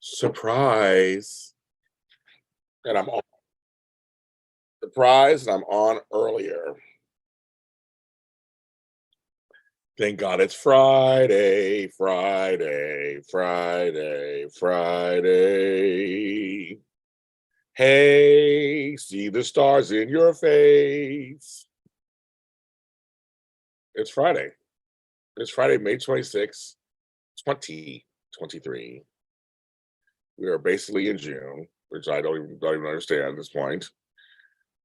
Surprise. And I'm on surprise and I'm on earlier. Thank God it's Friday, Friday, Friday, Friday. Hey, see the stars in your face. It's Friday. It's Friday, May 26th, 2023. We are basically in June, which I don't even understand at this point.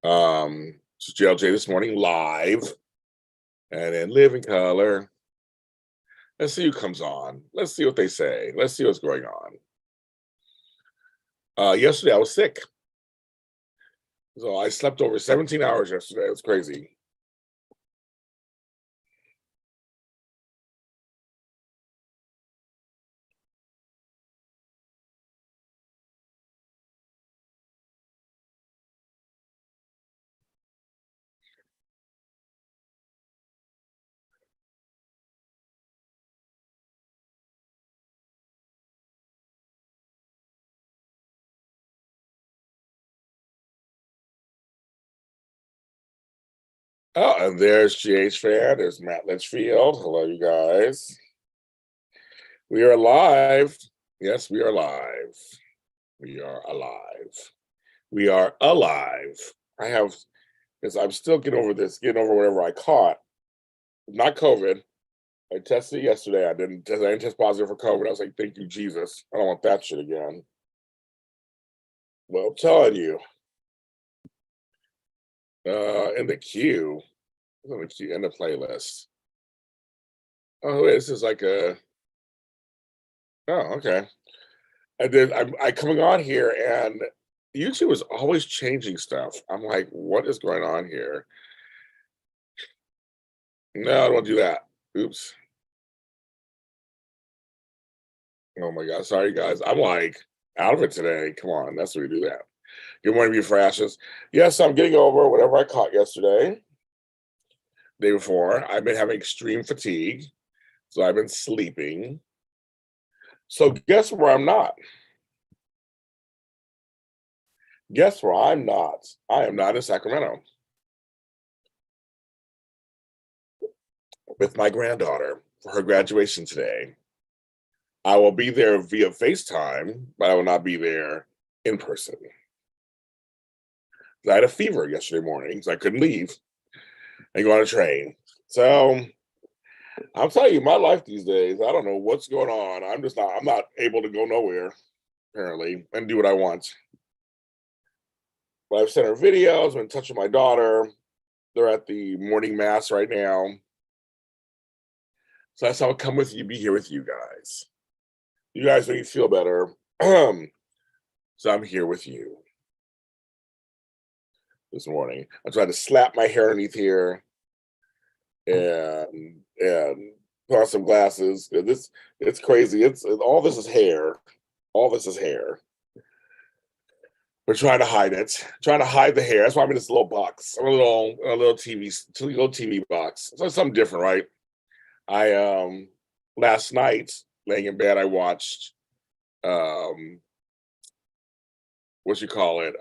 It's JLJ this morning live and in living color. Let's see who comes on. Let's see what they say. Let's see what's going on. Yesterday I was sick. So I slept over 17 hours yesterday. It was crazy. Oh, and there's GH Fan. There's Matt Litchfield. Hello, you guys. We are live. Yes, we are live. We are alive. We are alive. I have, because I'm still getting over whatever I caught. Not COVID. I tested yesterday. I didn't test positive for COVID. I was like, thank you, Jesus. I don't want that shit again. Well, I'm telling you, in the queue, in the playlist. Oh, this is like a, oh, okay. I coming on here and YouTube is always changing stuff. I'm like, what is going on here? No, I don't want to do that. Oops. Oh my God. Sorry, guys. I'm like out of it today. Come on. That's where we do that. Good morning, beautiful ashes. Yes, I'm getting over whatever I caught yesterday, day before. I've been having extreme fatigue. So I've been sleeping. So guess where I'm not? Guess where I'm not? I am not in Sacramento with my granddaughter for her graduation today. I will be there via FaceTime, but I will not be there in person. I had a fever yesterday morning, so I couldn't leave and go on a train. So I'll tell you, my life these days, I don't know what's going on. I'm not able to go nowhere, apparently, and do what I want. But I've sent her videos, I've been in touch with my daughter. They're at the morning mass right now. So that's how I'll come with you, be here with you guys. You guys make me feel better. So I'm here with you this morning. I tried to slap my hair underneath here and put on some glasses. It's crazy. It's all this is hair. All this is hair. We're trying to hide it. Trying to hide the hair. That's why I'm in this little box. I'm a little TV box. So it's something different, right? I last night, laying in bed, I watched what you call it?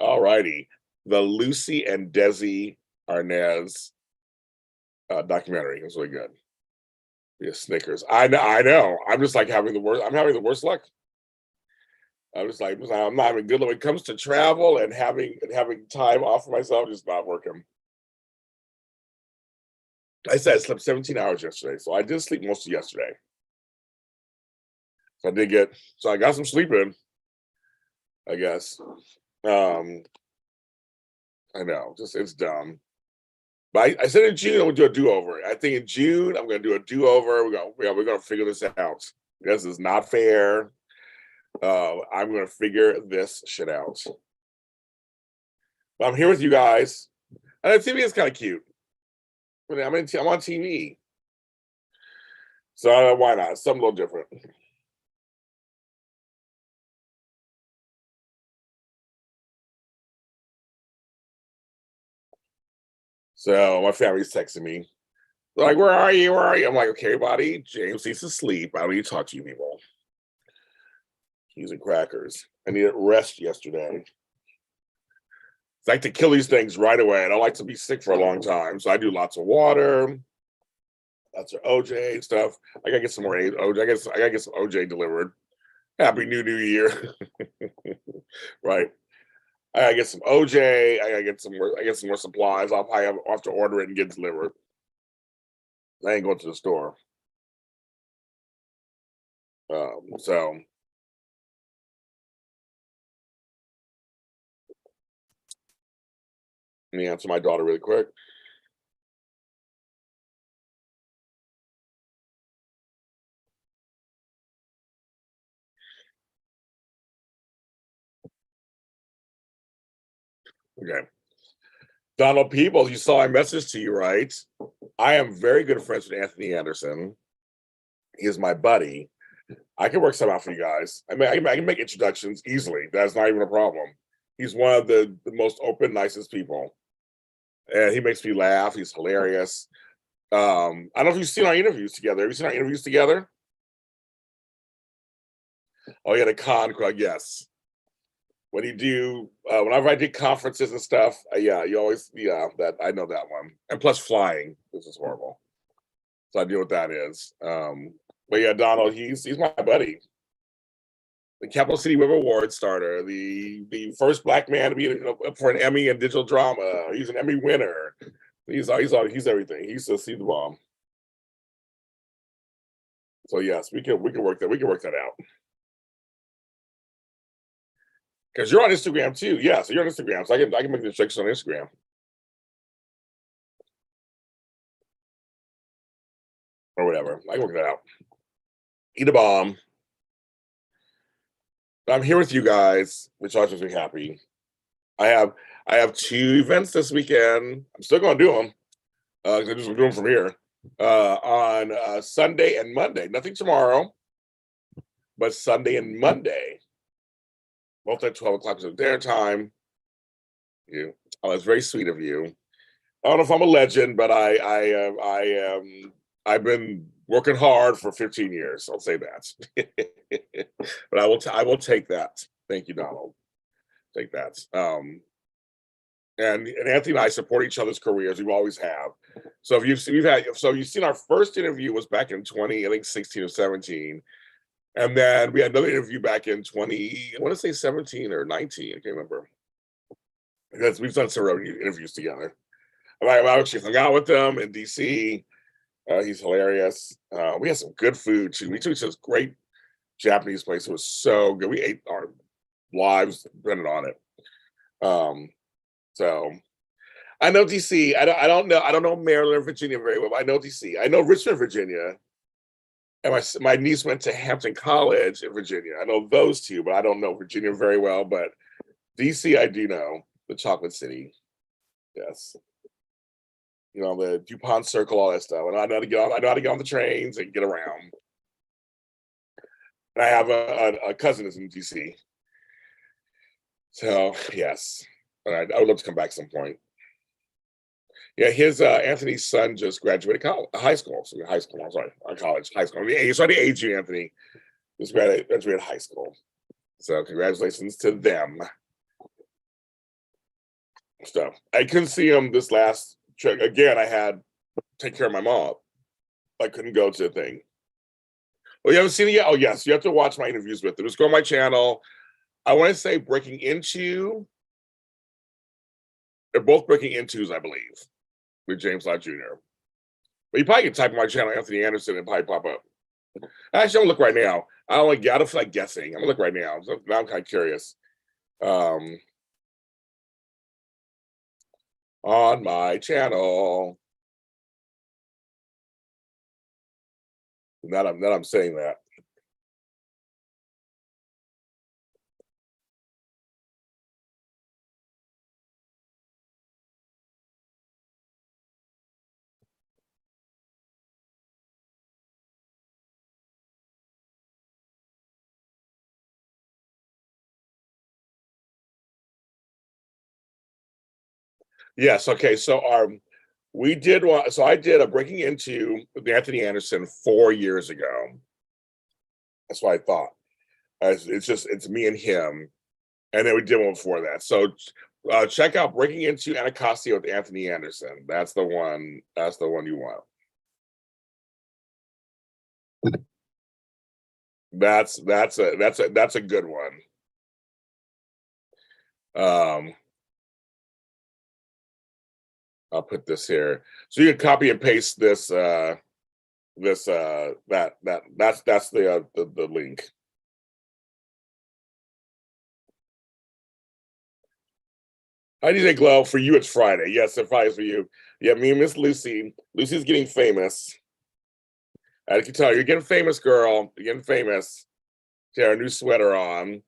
Alrighty. The Lucy and Desi Arnaz documentary. It was really good. Yeah, Snickers. I know. I'm just like I'm having the worst luck. I'm just like, I'm not having good luck when it comes to travel and having time off for myself, just not working. I said I slept 17 hours yesterday, so I did sleep most of yesterday. So I got some sleep in, I guess. Um, I know, just it's dumb. But I said in June I'm gonna do a do-over. I think in June I'm gonna do a do-over. We're gonna figure this out. This is not fair. I'm gonna figure this shit out. But I'm here with you guys. And the TV is kind of cute. I'm on TV. So why not? Something a little different. So my family's texting me. They're like, where are you? Where are you? I'm like, okay, buddy, James needs to sleep. I don't need to talk to you people. He's in crackers. I needed rest yesterday. I like to kill these things right away. I don't like to be sick for a long time. So I do lots of water, lots of OJ stuff. I gotta get some more OJ. I gotta get some OJ delivered. Happy New Year. Right. I gotta get some OJ. I gotta get some more. I get some more supplies. I'll have to order it and get it delivered. I ain't going to the store. So let me answer my daughter really quick. Okay. Donald Peoples, you saw my message to you, right? I am very good friends with Anthony Anderson. He is my buddy. I can work some out for you guys. I can make introductions easily. That's not even a problem. He's one of the most open, nicest people. And he makes me laugh. He's hilarious. I don't know if you've seen our interviews together. Have you seen our interviews together? Oh yeah, the con crowd, yes. When you do, whenever I did conferences and stuff, yeah, you always, yeah, that I know that one. And plus flying, this is horrible. So I know what that is. But yeah, Donald, he's my buddy. The Capital City Web Award starter, the first black man to be up for an Emmy in digital drama. He's an Emmy winner. He's everything. He's a see the bomb. So yes, we can work that out. Because you're on Instagram too. Yeah, so you're on Instagram. So I can make the instructions on Instagram or whatever. I can work that out. Eat a bomb. I'm here with you guys, which always makes me happy. I have I have two events this weekend. I'm still gonna do them. 'Cause I'm doing from here. On Sunday and Monday. Nothing tomorrow, but Sunday and Monday. Both at 12 o'clock of their time. You. Oh, that's very sweet of you. I don't know if I'm a legend, but I've been working hard for 15 years. I'll say that. But I will take that. Thank you, Donald. Take that. And Anthony and I support each other's careers. We always have. So if you've seen our first interview was back in 20, I think 16 or 17. And then we had another interview back in 20, I want to say 17 or 19. I can't remember. Because we've done several interviews together. I actually hung out with them in DC. He's hilarious. We had some good food too. We took this great Japanese place. It was so good. We ate our lives depending on it. So I know DC. I don't know Maryland, Virginia very well. But I know DC. I know Richmond, Virginia. And my niece went to Hampton College in Virginia. I know those two, but I don't know Virginia very well. But DC, I do know the Chocolate City. Yes, the DuPont Circle, all that stuff. And I know how to get on. I know how to get on the trains and get around. And I have a cousin that's in DC. So yes, I would love to come back some point. Yeah, his Anthony's son just graduated high school. So high school. I'm sorry, college, high school. Sorry to age you, Anthony. Just graduated high school. So congratulations to them. So I couldn't see him this last trip. Again, I had to take care of my mom. I couldn't go to the thing. Oh, you haven't seen it yet? Oh, yes. You have to watch my interviews with them. Just go on my channel. I want to say Breaking Into. They're both Breaking Intos, I believe, with James Lott Jr. But you probably can type in my channel, Anthony Anderson, and probably pop up. Actually, I'm gonna look right now. I don't feel like guessing. I'm gonna look right now. So now I'm kind of curious. On my channel. Now I'm saying that. Yes. Okay. So We did one. So I did a Breaking Into with Anthony Anderson 4 years ago. That's what I thought. It's me and him, and then we did one before that. So check out Breaking Into Anacostia with Anthony Anderson. That's the one. That's the one you want. That's a good one. I'll put this here, so you can copy and paste this. That's the link. How do you say glow? For you, it's Friday. Yes, it Friday is for you. Yeah, me and Miss Lucy. Lucy's getting famous. I can tell you're getting famous, girl. You're getting famous. She had a new sweater on.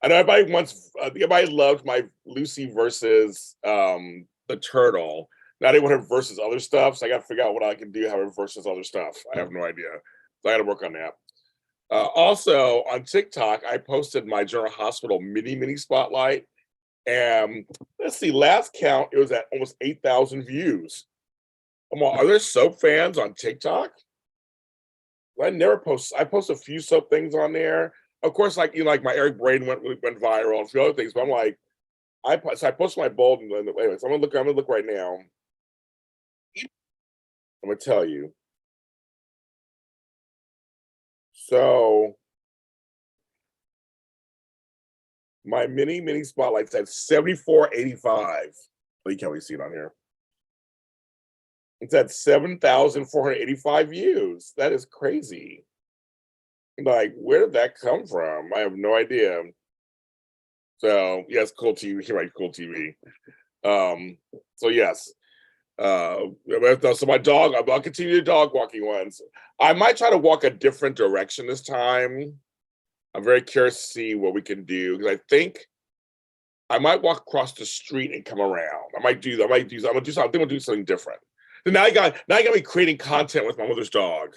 I know everybody loved my Lucy versus the turtle. Now they want her versus other stuff, so I got to figure out what I can do. Have her versus other stuff. I have no idea. So I got to work on that. Also on TikTok, I posted my General Hospital mini spotlight, and let's see, last count it was at almost 8,000 views. Come on, are there soap fans on TikTok? I never post. I post a few soap things on there. Of course, like like my Eric Braden went viral and a few other things. But I'm like, I post my bold and wait a minute. So I'm gonna look right now. I'm gonna tell you. So my mini spotlight's at 7485. Oh, you can't really see it on here. It's at 7,485 views. That is crazy. Like, where did that come from? I have no idea. So yes, cool TV. Here, right, cool TV. So yes. So my dog, I'll continue the dog walking ones. I might try to walk a different direction this time. I'm very curious to see what we can do, because I think I might walk across the street and come around. I'm gonna do something. I'm gonna do something different. And now I got me creating content with my mother's dog.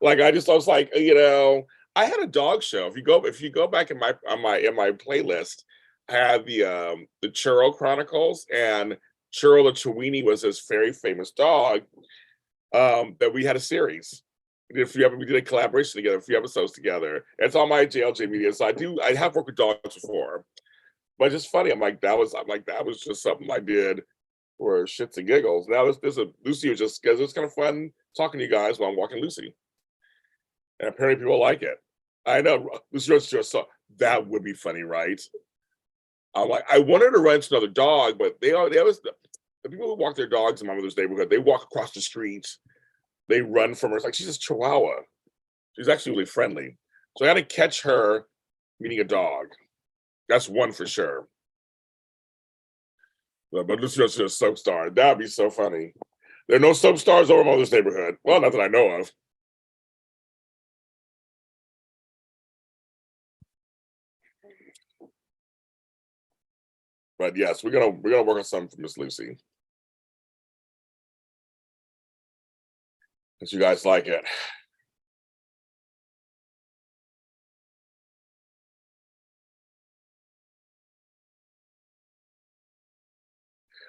Like I was like, I had a dog show. If you go back in my playlist, I have the Churro Chronicles, and Churro the Chiweenie was this very famous dog that we had a series. We did a collaboration together, a few episodes together. It's on my JLJ media. So I have worked with dogs before. But it's just funny. I'm like, that was just something I did for shits and giggles. Now Lucy was just because it was kind of fun talking to you guys while I'm walking Lucy. And apparently people like it. I know Lucy just so that would be funny, right? I'm like, I wanted to run into another dog, but they always the people who walk their dogs in my mother's neighborhood, they walk across the street, they run from her. It's like she's a Chihuahua. She's actually really friendly. So I got to catch her meeting a dog. That's one for sure. But Lucio's just a soap star. That'd be so funny. There are no soap stars over my mother's neighborhood. Well, not that I know of. But yes, we're gonna work on something for Miss Lucy. If you guys like it.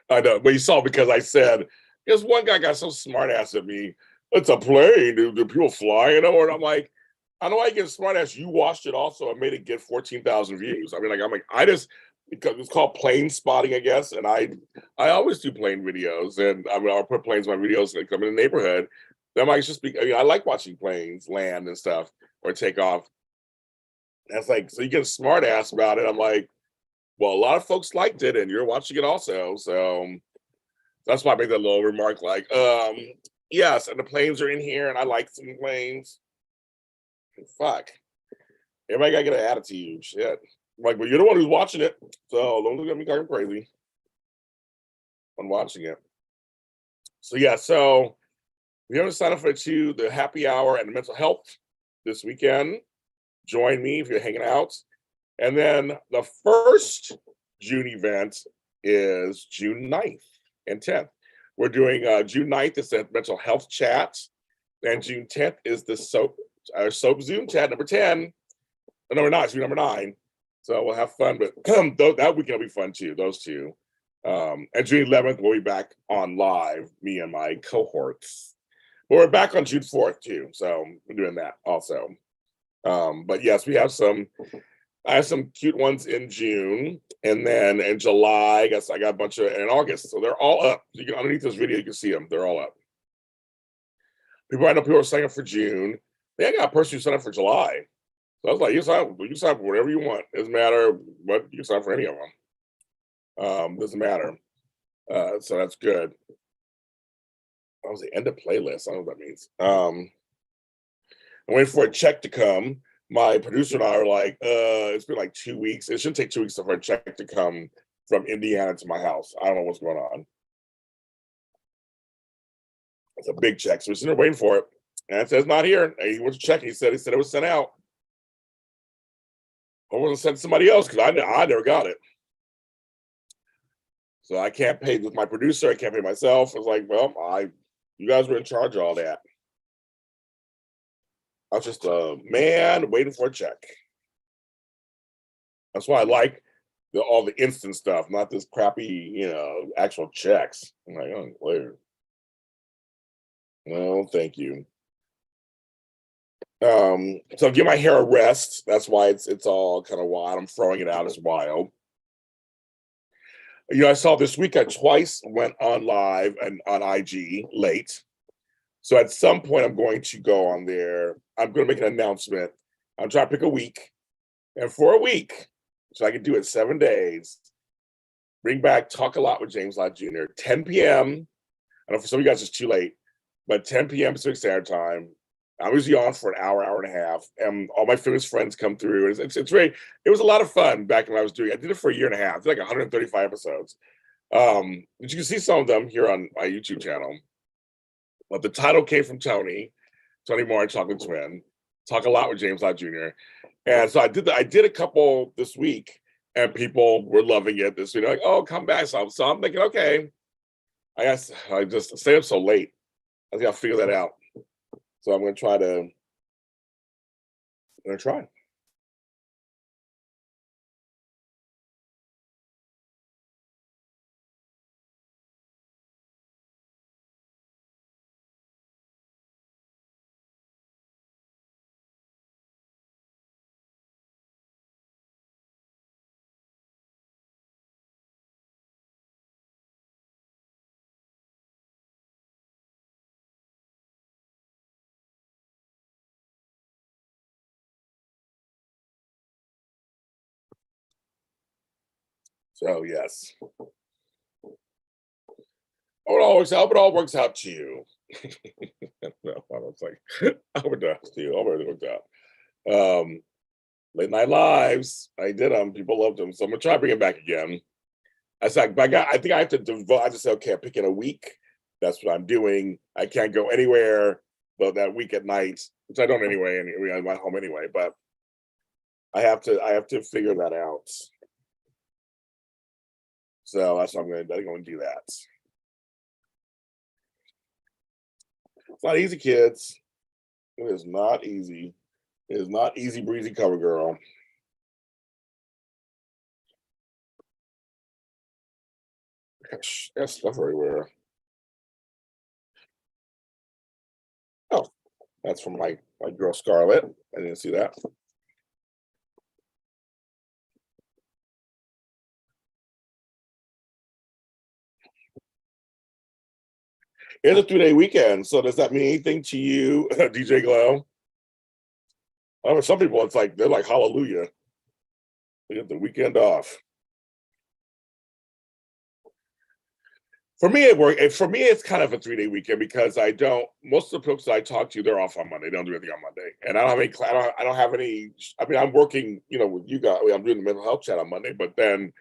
I know, but you saw because I said, because one guy got so smart ass at me. It's a plane. Do people flying over? And I'm like, I know I get smart ass. You watched it also and made it get 14,000 views. I mean, I just because it's called plane spotting, I guess. And I always do plane videos, and I mean I'll put planes in my videos and come in the neighborhood. That might just be. I mean, I like watching planes land and stuff or take off. That's like so you get a smart ass about it. I'm like, well, a lot of folks liked it, and you're watching it also. So that's why I make that little remark, like, yes, and the planes are in here, and I like some planes. Fuck, everybody gotta get an attitude. Shit, I'm like, well, you're the one who's watching it, so don't look at me like I'm crazy. I'm watching it. So yeah, so if you haven't signed up for the happy hour and the mental health this weekend, join me if you're hanging out. And then the first June event is June 9th and 10th. We're doing June 9th is the mental health chat, and June 10th is the soap Zoom chat number 10. Number 9, June number 9. So we'll have fun, but that weekend will be fun too, those two. And June 11th, we'll be back on live, me and my cohorts. But we're back on June 4th too, so we're doing that also. But yes, I have some cute ones in June, and then in July, I guess I got a bunch of, and in August, so they're all up. You can, underneath this video, you can see them. They're all up. I know people are signing up for June. They got a person who signed up for July. So I was like, you sign up for whatever you want. Doesn't matter what, you can sign up for any of them. Doesn't matter. So that's good. That was the end of playlist. I don't know what that means. I'm waiting for a check to come. My producer and I are like, it's been like 2 weeks. It shouldn't take 2 weeks for a check to come from Indiana to my house. I don't know what's going on. It's a big check. So we're sitting there waiting for it. And it says not here. And he went to check. He said it was sent out. I wasn't sent to somebody else because I never got it. So I can't pay with my producer. I can't pay myself. I was like, well, you guys were in charge of all that. I was just a man waiting for a check. That's why I like all the instant stuff, not this crappy, actual checks. I'm like, oh, later. No, thank you. So give my hair a rest. That's why it's all kind of wild. I'm throwing it out as wild. I saw this week I twice went on live and on IG late. So at some point I'm going to go on there. I'm going to make an announcement. I'm trying to pick a week. And for a week, so I can do it 7 days, bring back Talk a Lot with James Lott Jr., 10 p.m. I know for some of you guys it's too late, but 10 p.m. Pacific Standard Time. I was on for an hour and a half, and all my famous friends come through. It was a lot of fun back when I was doing it. I did it for a year and a half. I did like 135 episodes. But you can see some of them here on my YouTube channel. But the title came from Tony Moore, Chocolate Twin, Talk a Lot with James Lott Jr. And so I did a couple this week, and people were loving it this week. They're like, oh, come back. So I'm thinking, okay, I guess I just stay up so late. I think I'll figure that out. So I'm going to try. So yes. I hope it all works out to you. No, I was like, I hope it does to you. I hope it works out. Late night lives. I did them. People loved them. So I'm gonna try to bring it back again. I think I have to devote. I just said, okay, I'm picking a week. That's what I'm doing. I can't go anywhere but that week at night, which I don't anyway. Anyway, I'm at home anyway, but I have to figure that out. So that's what I'm going to do that. It's not easy, kids. It is not easy. It is not easy breezy, cover girl. Gosh, there's stuff everywhere. Oh, that's from my girl Scarlett. I didn't see that. It's a 3-day weekend. So does that mean anything to you, DJ Glow? I mean, some people, they're like, hallelujah. We get the weekend off. For me, it's kind of a 3-day weekend because most of the folks that I talk to, they're off on Monday. They don't do anything on Monday. And I don't have any, I mean, I'm working, with you guys. I'm doing the mental health chat on Monday, but then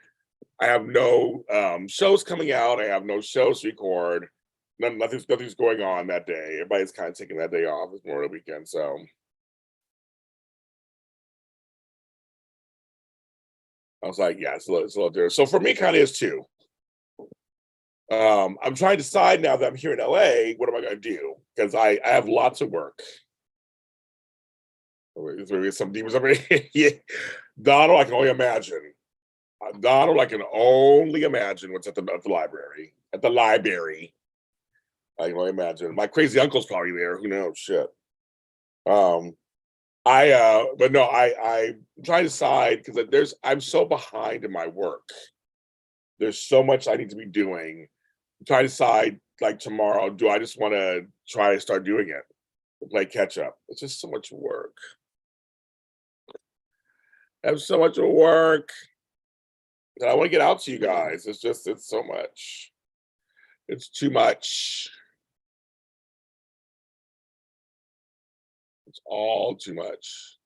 I have no shows coming out. I have no shows to record. Nothing's going on that day. Everybody's kind of taking that day off. It's more of a weekend. So I was like, yeah, it's a little different. So for me, kind of is too. I'm trying to decide now that I'm here in LA, what am I going to do? Because I have lots of work. Maybe some demons. Yeah. Donald, I can only imagine. Donald, I can only imagine what's at the library. At the library, I can only imagine. My crazy uncle's probably there. Who knows? Shit. Um, but no, I'm trying to decide because I'm so behind in my work. There's so much I need to be doing. I'm trying to decide, like tomorrow, do I just want to try to start doing it, play catch up? It's just so much work. I have so much work that I want to get out to you guys. It's so much. It's too much. It's all too much.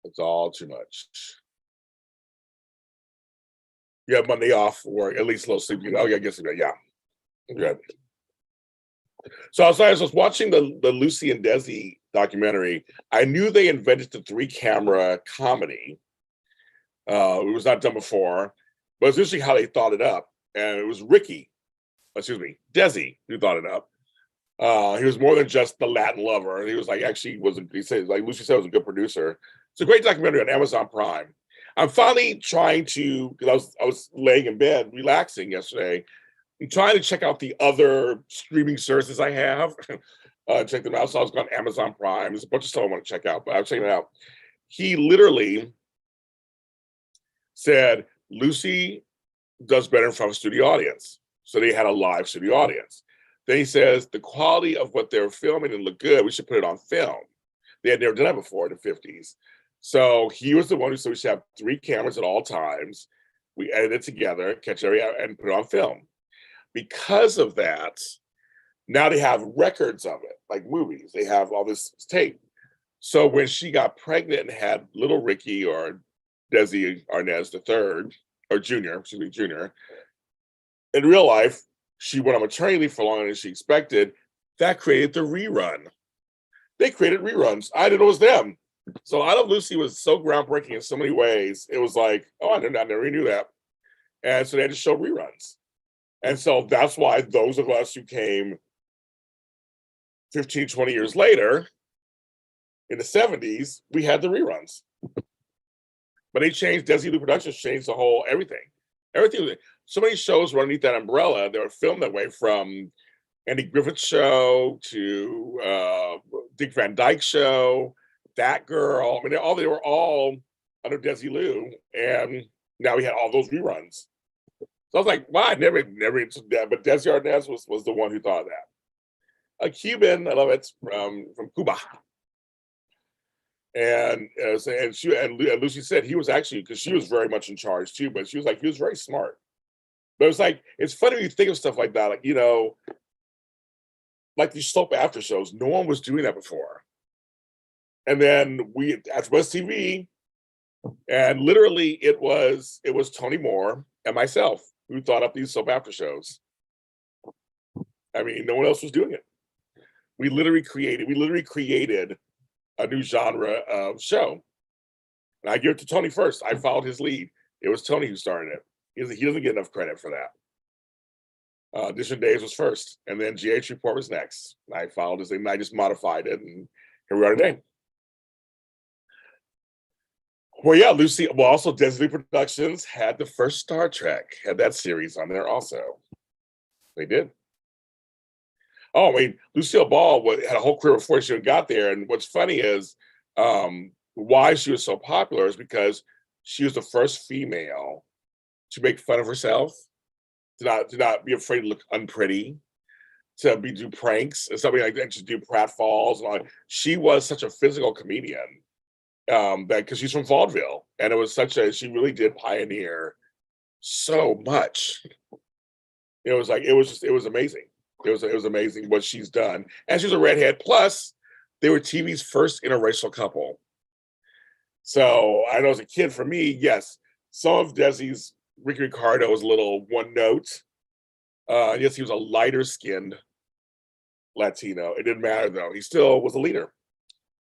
It's all too much. You have Monday off or at least a little sleep. Oh, yeah, I guess yeah. Good. So I was watching the Lucy and Desi documentary. I knew they invented the 3-camera comedy. It was not done before, but it's interesting how they thought it up. And it was Desi, who thought it up. He was more than just the Latin lover. He was like he said, like Lucy said, was a good producer. It's a great documentary on Amazon Prime. I'm finally trying to, because I was laying in bed relaxing yesterday. I'm trying to check out the other streaming services I have. Check them out. So I was on Amazon Prime. There's a bunch of stuff I want to check out, but I'm checking it out. He literally said Lucy does better in front of a studio audience. So they had a live studio audience. Then he says the quality of what they're filming and look good. We should put it on film. They had never done that before in the 50s. So he was the one who said we should have 3 cameras at all times. We edit it together, catch every and put it on film. Because of that, now they have records of it, like movies. They have all this tape. So when she got pregnant and had little Ricky, or Desi Arnaz III, or Junior, in real life, she went on maternity leave for longer than she expected. That created the rerun. They created reruns. I didn't know it was them. So I Love Lucy was so groundbreaking in so many ways. It was like, oh, I never knew that. And so they had to show reruns. And so that's why those of us who came 15, 20 years later, in the 70s, we had the reruns. But they changed, Desi Lu Productions changed the whole everything. Everything. So many shows were underneath that umbrella. They were filmed that way, from Andy Griffith's show to Dick Van Dyke show, That Girl. I mean, they were all under Desi Lu, and now we had all those reruns. So I was like, wow, I never took that. But Desi Arnaz was the one who thought of that. A Cuban, I love it, from Cuba. And Lucy said he was actually, because she was very much in charge too, but she was like, he was very smart. But it was like, it's funny when you think of stuff like that, like, like these soap after shows, no one was doing that before. And then we at West TV, and literally it was Tony Moore and myself who thought up these soap after shows. I mean, no one else was doing it. We literally created a new genre of show. And I give it to Tony first. I followed his lead. It was Tony who started it. He doesn't get enough credit for that. Edition Days was first, and then GH Report was next. I followed his lead, and I just modified it, and here we are today. Well, yeah, Lucy. Well, also Desi Productions had the first Star Trek, had that series on there also. They did. Oh, I mean, Lucille Ball had a whole career before she got there. And what's funny is why she was so popular is because she was the first female to make fun of herself, to not be afraid to look unpretty, to do pranks and something like that, to do pratfalls. And all. She was such a physical comedian that, because she's from vaudeville, and it was she really did pioneer so much. It was amazing. It was amazing what she's done. And she's a redhead. Plus, they were TV's first interracial couple. So I know as a kid, for me, yes, some of Desi's Ricky Ricardo was a little one note. Yes, he was a lighter skinned Latino. It didn't matter though. He still was a leader.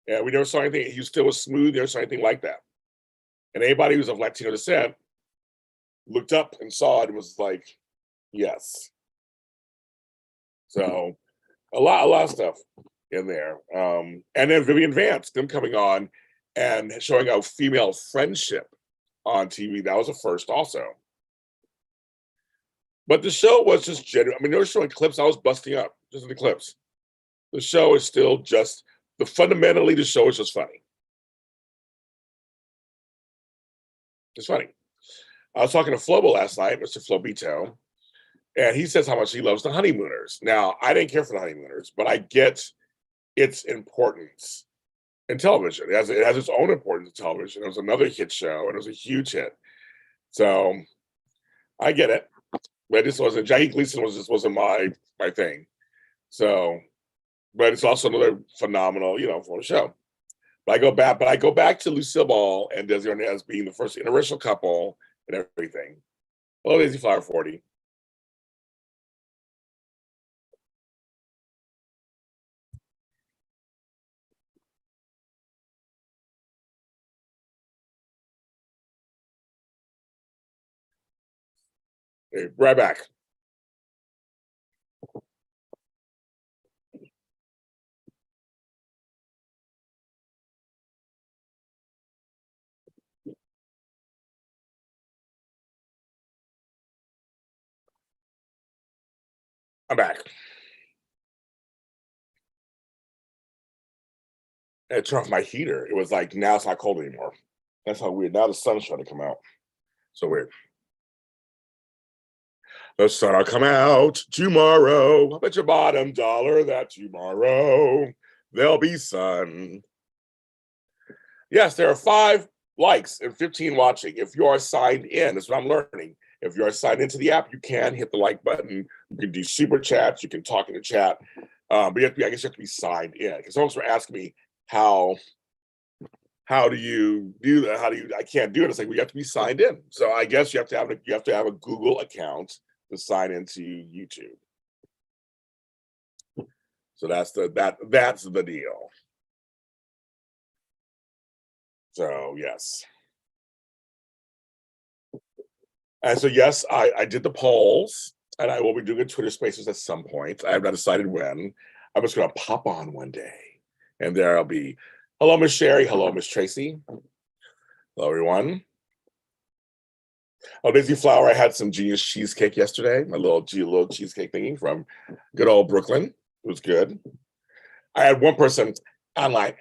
And we never saw anything. He still was smooth. Never saw anything like that. And anybody who's of Latino descent looked up and saw it and was like, yes. So a lot of stuff. in there. And then Vivian Vance, them coming on and showing a female friendship on TV. That was a first also. But the show was just genuine. I mean, they were showing clips. I was busting up just in the clips. The show is still just fundamentally the show is just funny. It's funny. I was talking to Flobo last night, Mr. Flobito, and he says how much he loves the Honeymooners. Now, I didn't care for the Honeymooners, but I get its importance in television. It has its own importance in television. It was another hit show, and it was a huge hit. So I get it. But this wasn't Jackie Gleason wasn't my thing. So, but it's also another phenomenal, for the show. But I go back to Lucille Ball and Desi Arnaz being the first interracial couple and everything. Hello, Daisy Flower 40. Hey, right back. I'm back. I turned off my heater. It was like, now it's not cold anymore. That's how weird. Now the sun's trying to come out. So weird. The sun will come out tomorrow. I bet your bottom dollar that tomorrow there'll be sun. Yes, there are 5 likes and 15 watching. If you are signed in, that's what I'm learning. If you are signed into the app, you can hit the like button. You can do super chats. You can talk in the chat. But I guess you have to be signed in. Because someone's were asking me how do you do that? I can't do it. It's like, we have to be signed in. So I guess you have to have a Google account to sign into YouTube. So that's the deal. So yes. And so yes, I did the polls, and I will be doing a Twitter Spaces at some point. I have not decided when. I'm just going to pop on one day, and there I'll be. Hello, Miss Sherry. Hello, Miss Tracy. Hello, everyone. Oh, Daisy Flower, I had some genius cheesecake yesterday. My little cheesecake thingy from good old Brooklyn. It was good. I had one person online,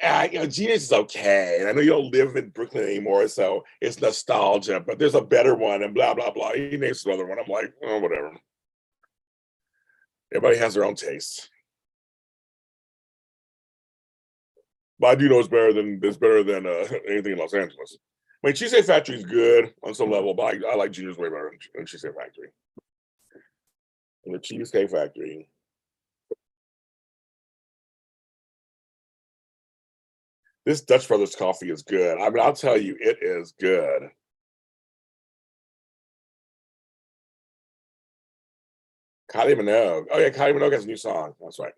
genius is okay. And I know you don't live in Brooklyn anymore, so it's nostalgia, but there's a better one and blah, blah, blah. He names another one. I'm like, oh, whatever. Everybody has their own taste. But I do know it's better than anything in Los Angeles. I mean, Cheesecake Factory is good on some level, but I like Junior's way better than Cheesecake Factory. And the Cheesecake Factory. This Dutch Brothers coffee is good. I mean, I'll tell you, it is good. Kylie Minogue. Oh yeah, Kylie Minogue has a new song. That's right.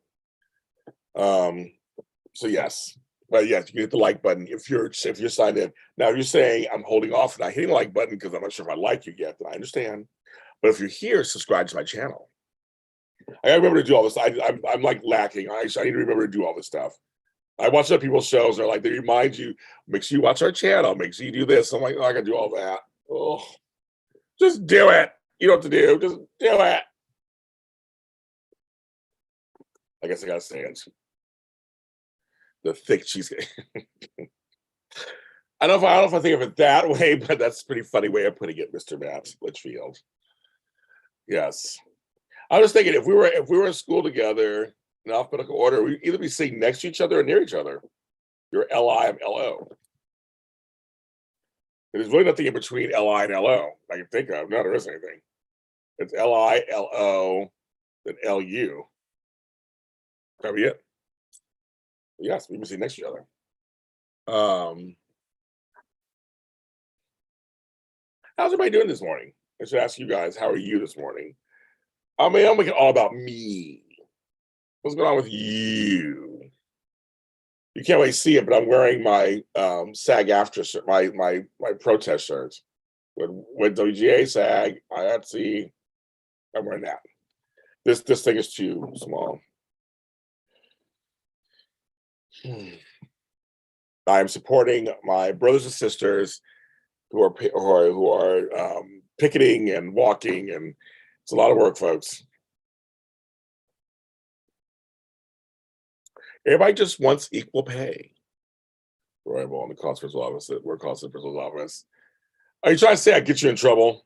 So yes. But yes, you hit the like button if you're signed in. Now, if you're saying I'm holding off and not hitting the like button because I'm not sure if I like you yet, then I understand. But if you're here, subscribe to my channel. I gotta remember to do all this. I'm like lacking. I need to remember to do all this stuff. I watch other people's shows. They're like, they remind you, make sure you watch our channel. Make sure you do this. I'm like, oh, I gotta do all that. Oh, just do it. You don't have to do. Just do it. I guess I gotta say it. The thick cheesecake. I don't know if I think of it that way, but that's a pretty funny way of putting it, Mr. Matt Litchfield. Yes. I was thinking if we were in school together in alphabetical order, we'd either be sitting next to each other or near each other. You're LI, I'm LO. There's really nothing in between LI and LO I can think of. No, there isn't anything. It's LI, LO, then LU. That'd be it. Yes, we can sit next to each other. How's everybody doing this morning? I should ask you guys, how are you this morning? I mean, I'm making it all about me. What's going on with you? You can't really see it, but I'm wearing my SAG after shirt, my protest shirts with WGA SAG, IATSE. I'm wearing that. This thing is too small. I am supporting my brothers and sisters who are picketing and walking, and it's a lot of work, folks. Everybody just wants equal pay. Right, well, in the constable office, we're constable office. Are you trying to say I get you in trouble?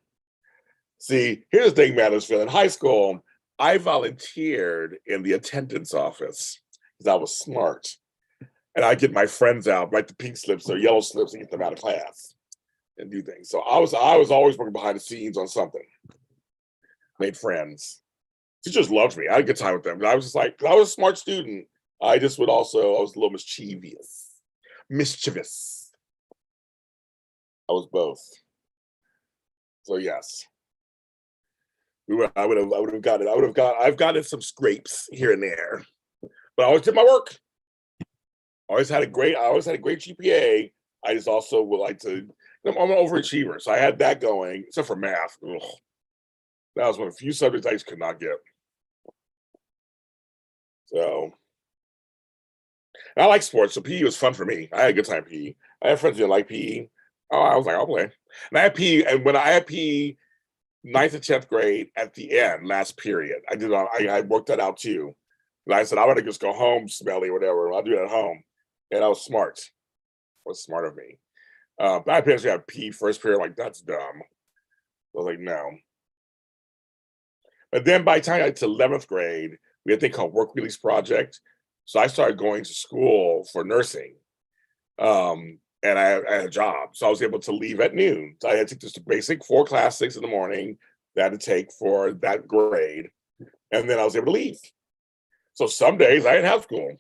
See, here's the thing, Mathersfield. In high school, I volunteered in the attendance office because I was smart. And I get my friends out, write the pink slips or yellow slips and get them out of class and do things. So I was always working behind the scenes on something. Made friends. Teachers loved me. I had a good time with them. I was just like, I was a smart student. I was a little mischievous. Mischievous. I was both. So yes. I've gotten some scrapes here and there. But I always did my work. I always had a great GPA. I just also would like to, I'm an overachiever. So I had that going, except for math. Ugh. That was one of the few subjects I just could not get. So, and I like sports, so PE was fun for me. I had a good time PE. I had friends who didn't like PE. Oh, I was like, I'll play. And I had PE, and when I had PE, 9th and 10th grade at the end, last period, I worked that out too. And I said, I want to just go home, smelly, whatever. I'll do it at home. And I was smart. It was smart of me. My parents had PE first period, like, that's dumb. I was like, no. But then by the time I got to 11th grade, we had a thing called Work Release Project. So I started going to school for nursing. And I had a job. So I was able to leave at noon. So I had to take just a basic 4 classics in the morning that I had to take for that grade. And then I was able to leave. So some days I didn't have school.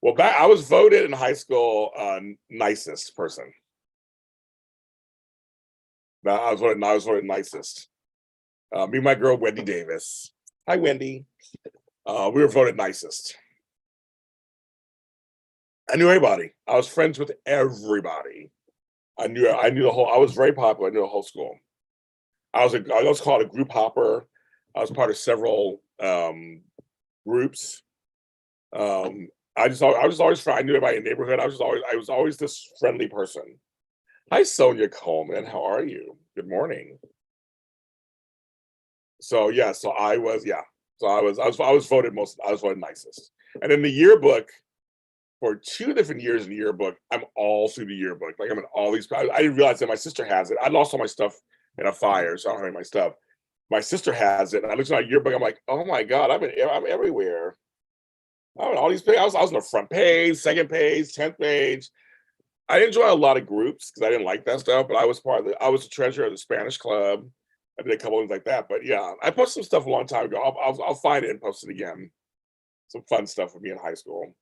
Well, I was voted in high school nicest person. I was voted nicest. Me and my girl, Wendy Davis. Hi, Wendy. We were voted nicest. I knew everybody. I was friends with everybody. I knew the whole. I was very popular. I knew the whole school. I was called a group hopper. I was part of several groups. I was always I knew everybody in the neighborhood. I was always this friendly person. Hi, Sonia Coleman. How are you? Good morning. So yeah, I was voted nicest. And in the yearbook, for 2 different years in the yearbook, I'm all through the yearbook. Like I'm in all these. I didn't realize that my sister has it. I lost all my stuff in a fire, so I don't have my stuff. My sister has it. And I looked at my yearbook. I'm like, oh my god, I'm everywhere. I'm in all these pages. I was on the front page, second page, 10th page. I didn't join a lot of groups because I didn't like that stuff. But I was the treasurer of the Spanish club. I did a couple things like that. But yeah, I posted some stuff a long time ago. I'll find it and post it again. Some fun stuff with me in high school.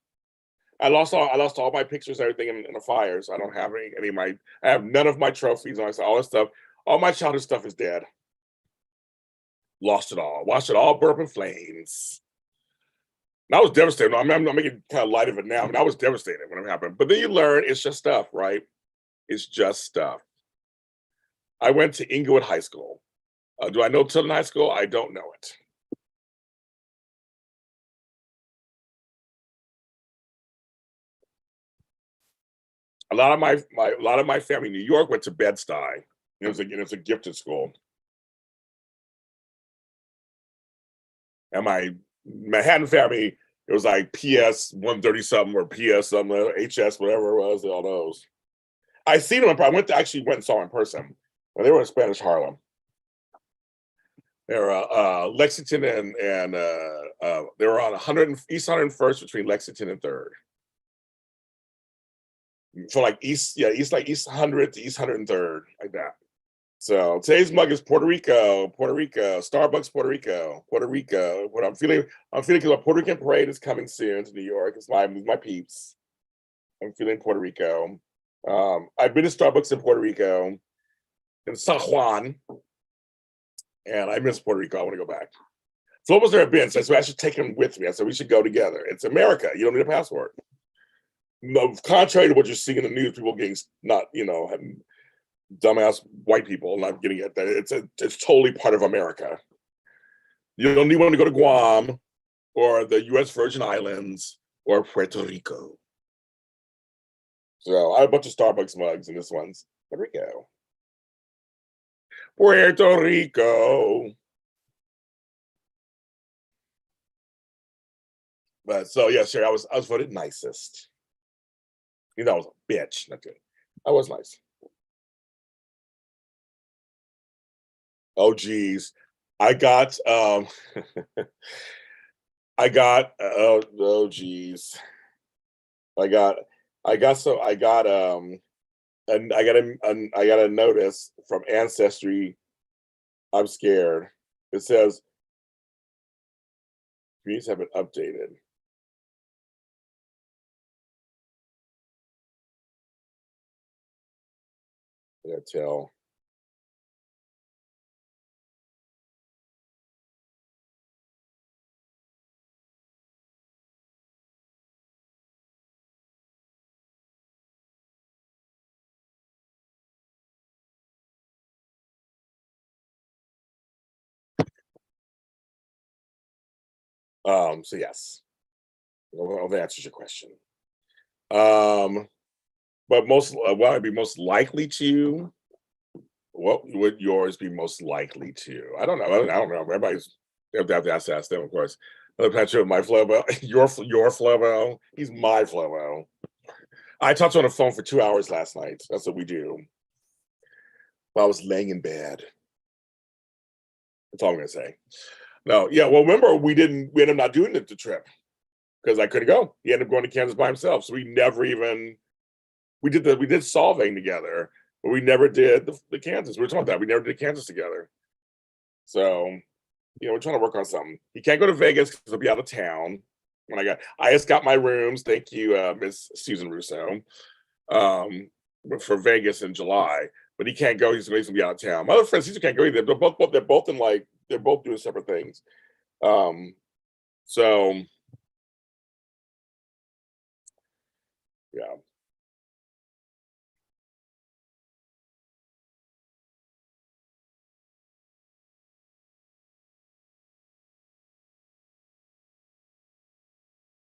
I lost all my pictures, everything in a fire. So I don't have any of my. I have none of my trophies. All this stuff. All my childhood stuff is dead. Lost it all. Watched it all burn up in flames. And I was devastated. I'm making kind of light of it now. I mean, I was devastated when it happened. But then you learn it's just stuff, right? It's just stuff. I went to Inglewood High School. Do I know Tilden High School? I don't know it. A lot of my family in New York went to Bed-Stuy. It was a gifted school. And my Manhattan family, it was like PS 130 something or PS something, HS, whatever it was, all those. I seen them. Actually went and saw them in person. When they were in Spanish Harlem. They were Lexington and they were on East 101st between Lexington and 3rd. So like East 100th to East 103rd, like that. So today's mug is Puerto Rico, Starbucks, Puerto Rico. What I'm feeling because a Puerto Rican parade is coming soon to New York. It's my peeps. I'm feeling Puerto Rico. I've been to Starbucks in Puerto Rico, in San Juan, and I miss Puerto Rico. I want to go back. Flo was there been, so I said I should take him with me. I said we should go together. It's America. You don't need a passport. No, contrary to what you're seeing in the news, people getting not, having dumbass white people not getting it. It's totally part of America. You don't even want to go to Guam or the U.S. Virgin Islands or Puerto Rico. So I have a bunch of Starbucks mugs, and this one's Puerto Rico. Puerto Rico. But so yeah, sure. I was voted nicest. You know, I was a bitch. Not good. I was nice. Oh geez. I got I got oh geez. I got I got and I got a notice from Ancestry. I'm scared. It says communities have been updated. I gotta tell. So yes. Well, that answers your question. Um, but what I'd be most likely to, what would yours be most likely to? I don't know. I don't know. Everybody's they have to ask them, of course. Another picture of my Flobo, your Flobo. He's my Flobo. I talked to him on the phone for 2 hours last night. That's what we do. While I was laying in bed. That's all I'm gonna say. No, yeah. Well, remember we ended up not doing the trip because I couldn't go. He ended up going to Kansas by himself. So we never even we did solving together, but we never did the Kansas. We were talking about that. We never did Kansas together. So, we're trying to work on something. He can't go to Vegas because he'll be out of town. I just got my rooms. Thank you, Miss Susan Russo, um, for Vegas in July. But he can't go. He's gonna be out of town. My other friends, he can't go either. They're both doing separate things. Um, so yeah.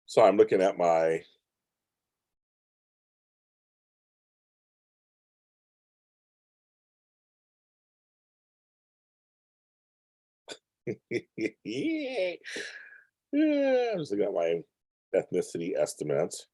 So I'm looking at my yeah, I'm just looking at my ethnicity estimates.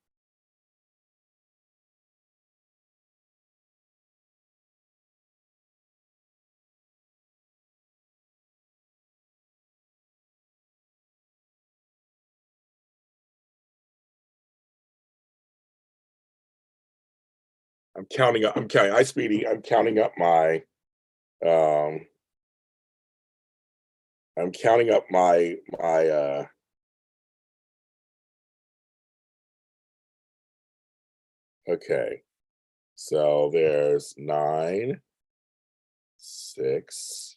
I'm counting. I Speedy. I'm counting up my. Um, I'm counting up my. Okay, so there's 9, 6.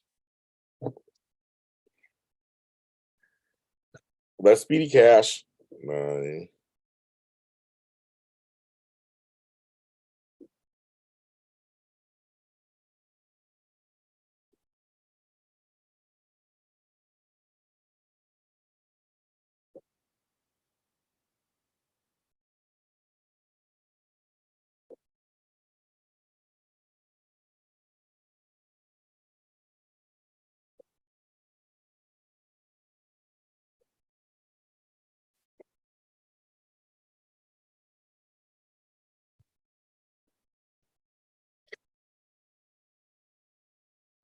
That's Speedy Cash. 9.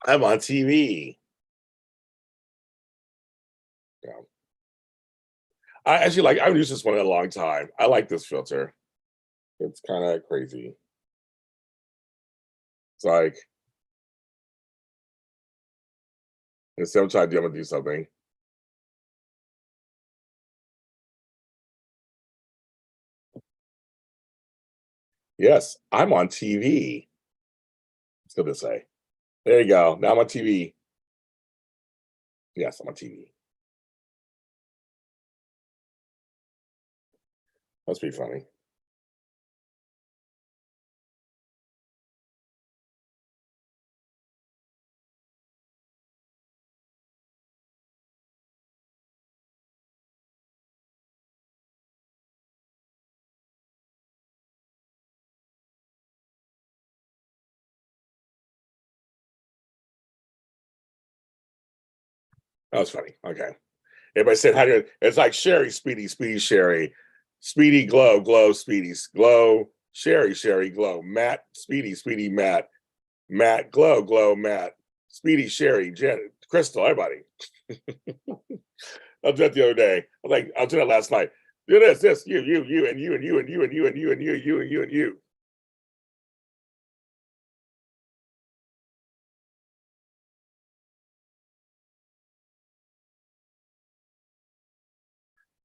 I'm on TV. Yeah. I actually I've used this one in a long time. I like this filter. It's kind of crazy. It's like instead of trying to do something. Yes, I'm on TV. It's good to say. There you go. Now I'm on TV. Yes, I'm on TV. That's pretty funny. That was funny. Okay. Everybody said, how do you, it's like Sherry, Speedy, Speedy, Sherry, Speedy, Glow, Glow, Speedy, Glow, Sherry, Sherry, Glow, Matt, Speedy, Speedy, Matt, Matt, Glow, Glow, Matt, Speedy, Sherry, Janet, Crystal, everybody. I did that the other day. I was like, I did it last night. Do this, you, and you, and you, and you, and you, and you, and you, and you, and you, and you.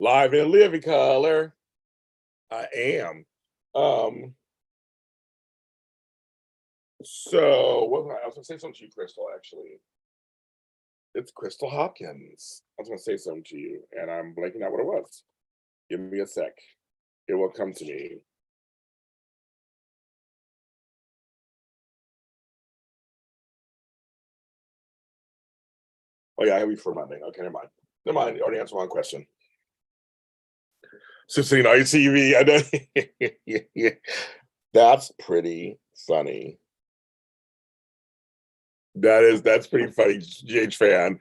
Live in living color. I am. So what I was gonna say something to you, Crystal, actually. It's Crystal Hopkins. I was gonna say something to you, and I'm blanking out what it was. Give me a sec. It will come to me. Oh yeah, I have you for Monday. Okay, never mind. Never mind. You already answered one question. So seeing ITV, I know. That's pretty funny. That's pretty funny, GH fan.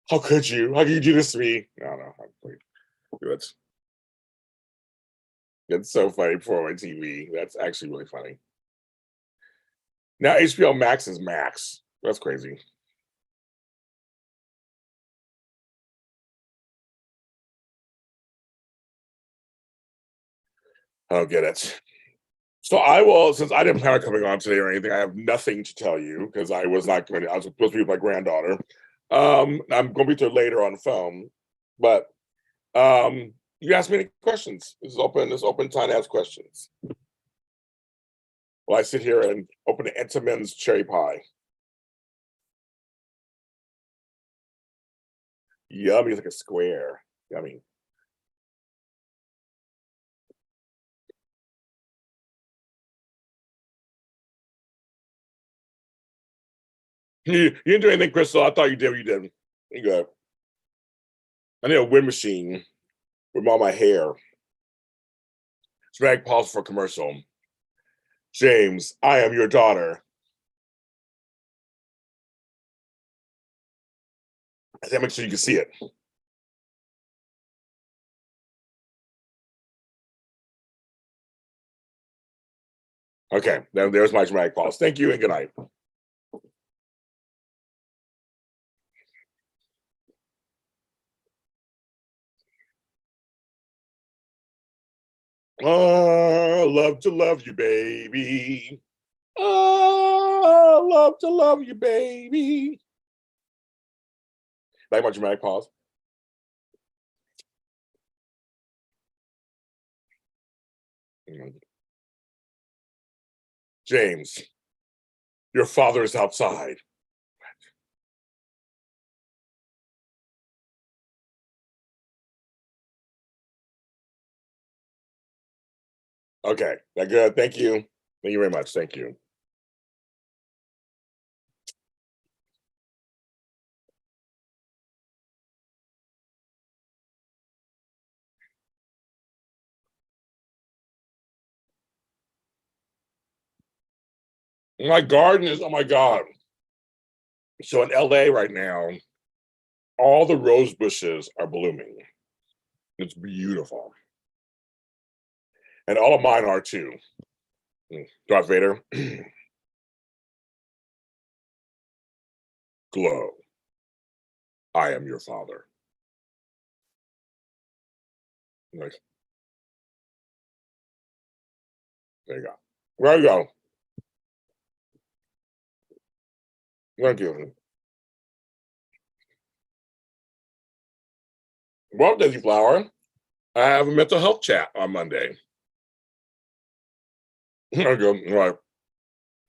How could you? How could you do this to me? I don't know. It's so funny for my TV. That's actually really funny. Now HBO Max is Max. That's crazy. I don't get it. So I will, since I didn't plan on coming on today or anything, I have nothing to tell you because I was not going to, I was supposed to be with my granddaughter. I'm going to be there later on the phone, but you ask me any questions. It's open time to ask questions. Well, I sit here and open Entenmann's cherry pie. Yummy, it's like a square. Yummy. You didn't do anything, Crystal. I thought you did. You did. You go. I need a wind machine with all my hair. Drag pause for commercial. James, I am your daughter. I think make sure you can see it. Okay, there's my drag pause. Thank you and good night. Oh, love to love you, baby. Oh, love to love you, baby. Like my dramatic pause. James, your father is outside. Okay, that good. Thank you. Thank you very much. Thank you. My garden is, oh my God. So in LA right now, all the rose bushes are blooming. It's beautiful. And all of mine are too. Darth Vader, glow. I am your father. Nice. There you go. There you go. Thank you. Well, Daisy Flower, I have a mental health chat on Monday. There you go. All right.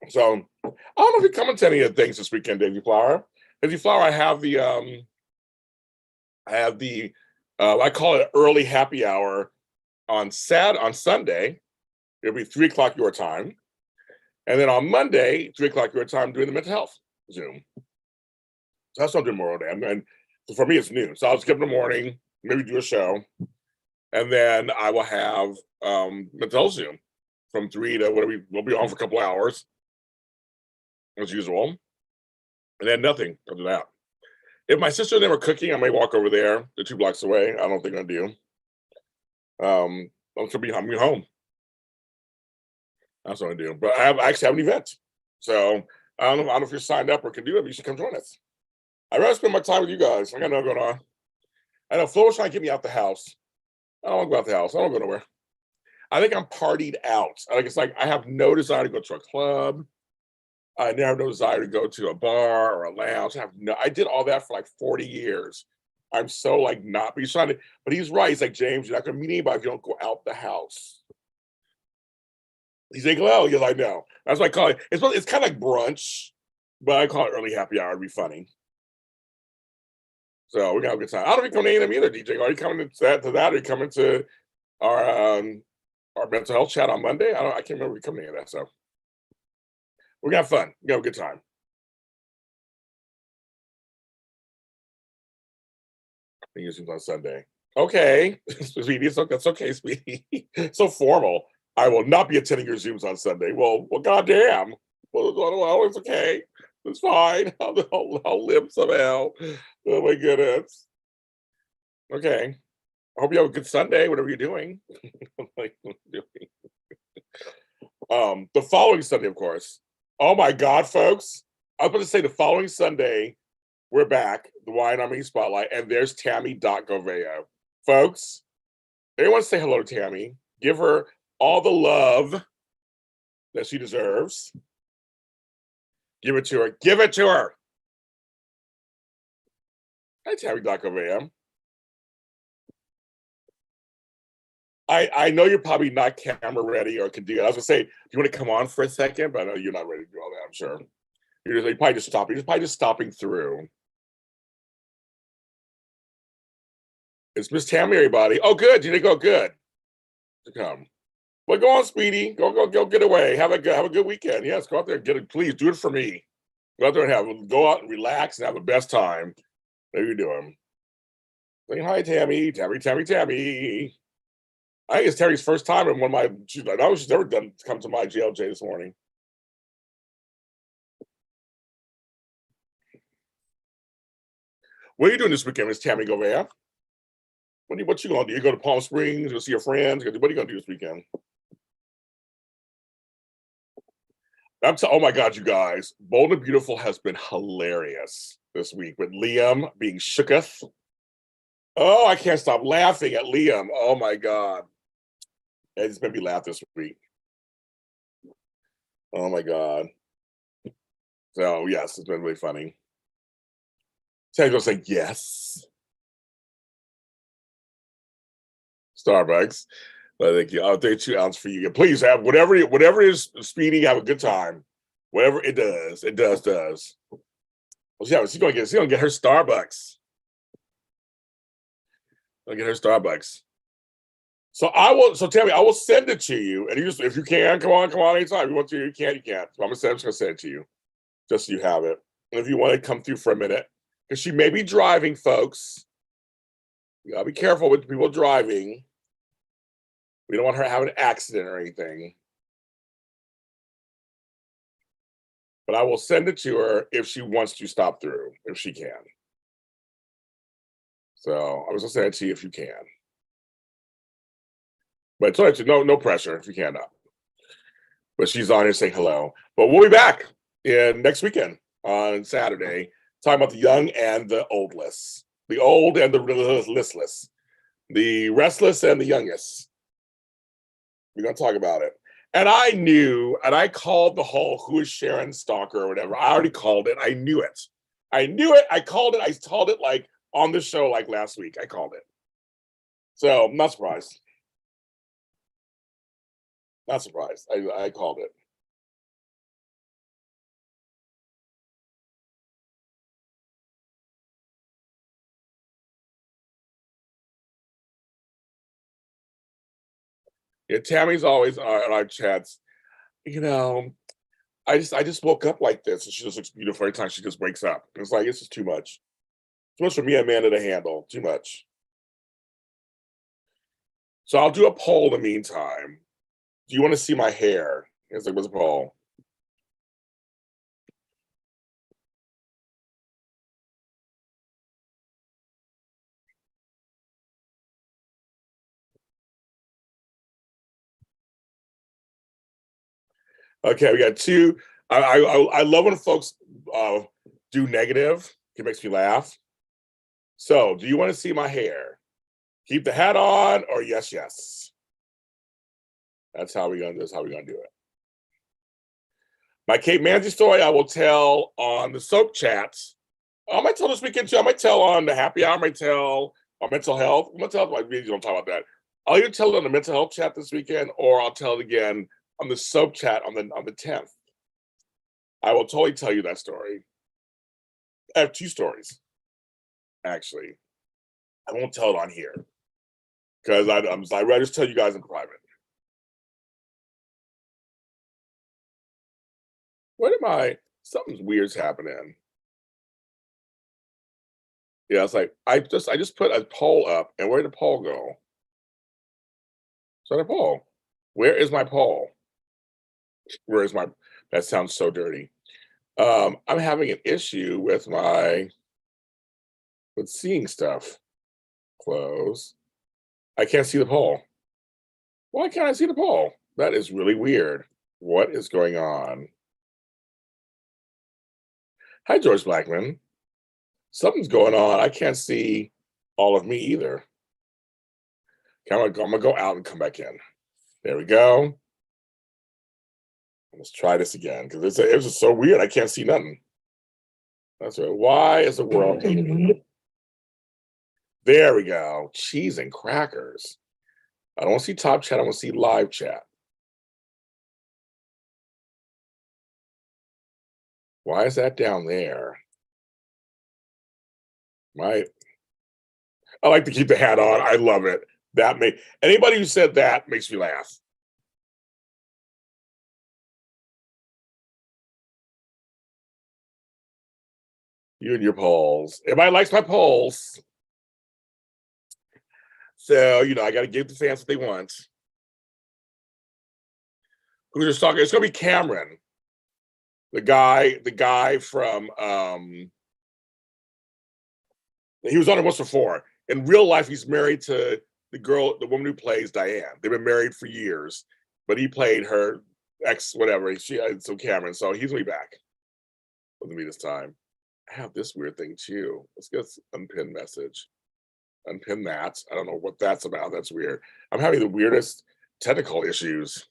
So I don't know if you're coming to any of the things this weekend, Daisy Flower. Daisy Flower, I have the I call it early happy hour on Sunday. It'll be 3 o'clock your time. And then on Monday, 3 o'clock your time, doing the mental health Zoom. So that's what I'm doing more day. And for me, it's new. So I'll skip in the morning, maybe do a show, and then I will have mental health Zoom from 3 to whatever. We'll be on for a couple hours as usual, and then nothing after that. If my sister and them are cooking, I may walk over there. They're 2 blocks away. I don't think I do. I'm gonna be home. That's what I do. But I actually have an event. So I don't know if you're signed up or can do it, but you should come join us. I'd rather spend my time with you guys. I got nothing going on. I know Flo was trying to get me out the house. I don't want to go out the house. I don't go nowhere. I think I'm partied out. Like it's like I have no desire to go to a club. I never have no desire to go to a bar or a lounge. I did all that for like 40 years. I'm so like not, but he's trying to, but he's right. He's like, James, you're not gonna meet anybody if you don't go out the house. He's like, well, you're like, no. That's what I call it. It's kind of like brunch, but I call it early happy hour. It'd be funny. So we're gonna have a good time. I don't even come to A&M either, DJ. Are you coming to that? Are you coming to our mental health chat on Monday? I can't remember if we come to any of that. So we're gonna have fun. We're gonna have a good time. I think it's on Sunday. Okay, sweetie, that's okay, sweetie. So formal. I will not be attending your Zooms on Sunday. Well, goddamn. Well, it's okay. It's fine. I'll live somehow. Oh my goodness. Okay. I hope you have a good Sunday, whatever you're doing. Like, the following Sunday, of course. Oh my God, folks. I was about to say the following Sunday, we're back, the Wine Army Spotlight, and there's Tami Goveia. Folks, everyone say hello to Tami. Give her all the love that she deserves. Give it to her. Give it to her. Hi, Tami Goveia. I know you're probably not camera ready or can do it. I was gonna say, do you want to come on for a second? But I know you're not ready to do all that, I'm sure. You're probably just stopping. You're probably just stopping through. It's Miss Tami, everybody. Oh, good. Did they go good? To come. Well, go on, Speedy. Go get away. Have a good weekend. Yes, go out there and get it. Please do it for me. Go out there and go out and relax and have the best time. There you doing. Saying hi, Tami. Tami. I think it's Terry's first time in one of my. I know she's never done come to my JLJ this morning. What are you doing this weekend, Miss Tami Goveia? What you gonna do? You go to Palm Springs? Go see your friends? What are you gonna do this weekend? Oh my God, you guys! Bold and Beautiful has been hilarious this week with Liam being shooketh. Oh, I can't stop laughing at Liam. Oh my God, it's made me laugh this week. Oh my God. So yes, it's been really funny. Tango saying yes. Starbucks. But thank you. I'll take 2 ounces for you. Please have whatever is Speedy. Have a good time. Whatever it does. Well, yeah, she's gonna get her Starbucks. I'll get her Starbucks. So tell me, I will send it to you. And if you can, come on anytime. If you want to, you can, you can't. So I'm just gonna send it to you. Just so you have it. And if you want to come through for a minute, because she may be driving, folks. You gotta be careful with people driving. We don't want her to have an accident or anything. But I will send it to her if she wants to stop through, if she can. So I was gonna send it to you if you can. But no pressure if you cannot. But she's on here saying hello. But we'll be back next weekend on Saturday, talking about the young and the oldless, the old and the listless, the restless and the youngest. We're gonna talk about it. And I knew, and I called the whole who is Sharon Stalker or whatever. I already called it. I knew it. I called it. I told it like on the show like last week. I called it. So I'm not surprised. Not surprised. I called it. Yeah, Tammy's always on our chats. You know, I just woke up like this, and she just looks beautiful every time she just wakes up. It's like it's just too much. Too much for me and Amanda to handle. Too much. So I'll do a poll in the meantime. Do you want to see my hair? It's like, what's a poll? Okay, we got two. I love when folks do negative. It makes me laugh. So, do you want to see my hair? Keep the hat on, or yes, yes. That's how we're gonna. That's how we're gonna do it. My Kate Manzi story I will tell on the soap chats. I might tell this weekend too. I might tell on the happy hour. I might tell on mental health. Mental health. My videos don't talk about that. I'll either tell it on the mental health chat this weekend, or I'll tell it again on the soap chat on the 10th. I will totally tell you that story. I have two stories, actually. I won't tell it on here because I'd rather just tell you guys in private. What am I? Something's weird's happening. Yeah, it's like I just put a poll up, and where did the poll go? So the poll. Where is my poll? Where is my? That sounds so dirty. I'm having an issue with seeing stuff. Close. I can't see the poll. Why can't I see the poll? That is really weird. What is going on? Hi, George Blackman. Something's going on. I can't see all of me either. Okay, I'm gonna go out and come back in. There we go. Let's try this again because it's just so weird. I can't see nothing. That's right. Why is the world hating me? There we go. Cheese and crackers. I don't want to see top chat. I want to see live chat. Why is that down there? I like to keep the hat on. I love it. Anybody who said that makes me laugh. You and your polls. Everybody likes my polls. So, I got to give the fans what they want. Who's just talking? It's going to be Cameron. The guy from, he was on it once before. In real life, he's married to the woman who plays Diane. They've been married for years, but he played her ex, whatever. So Cameron. So he's going to be back with me this time. I have this weird thing too. Let's get unpin message. Unpin that. I don't know what that's about. That's weird. I'm having the weirdest technical issues.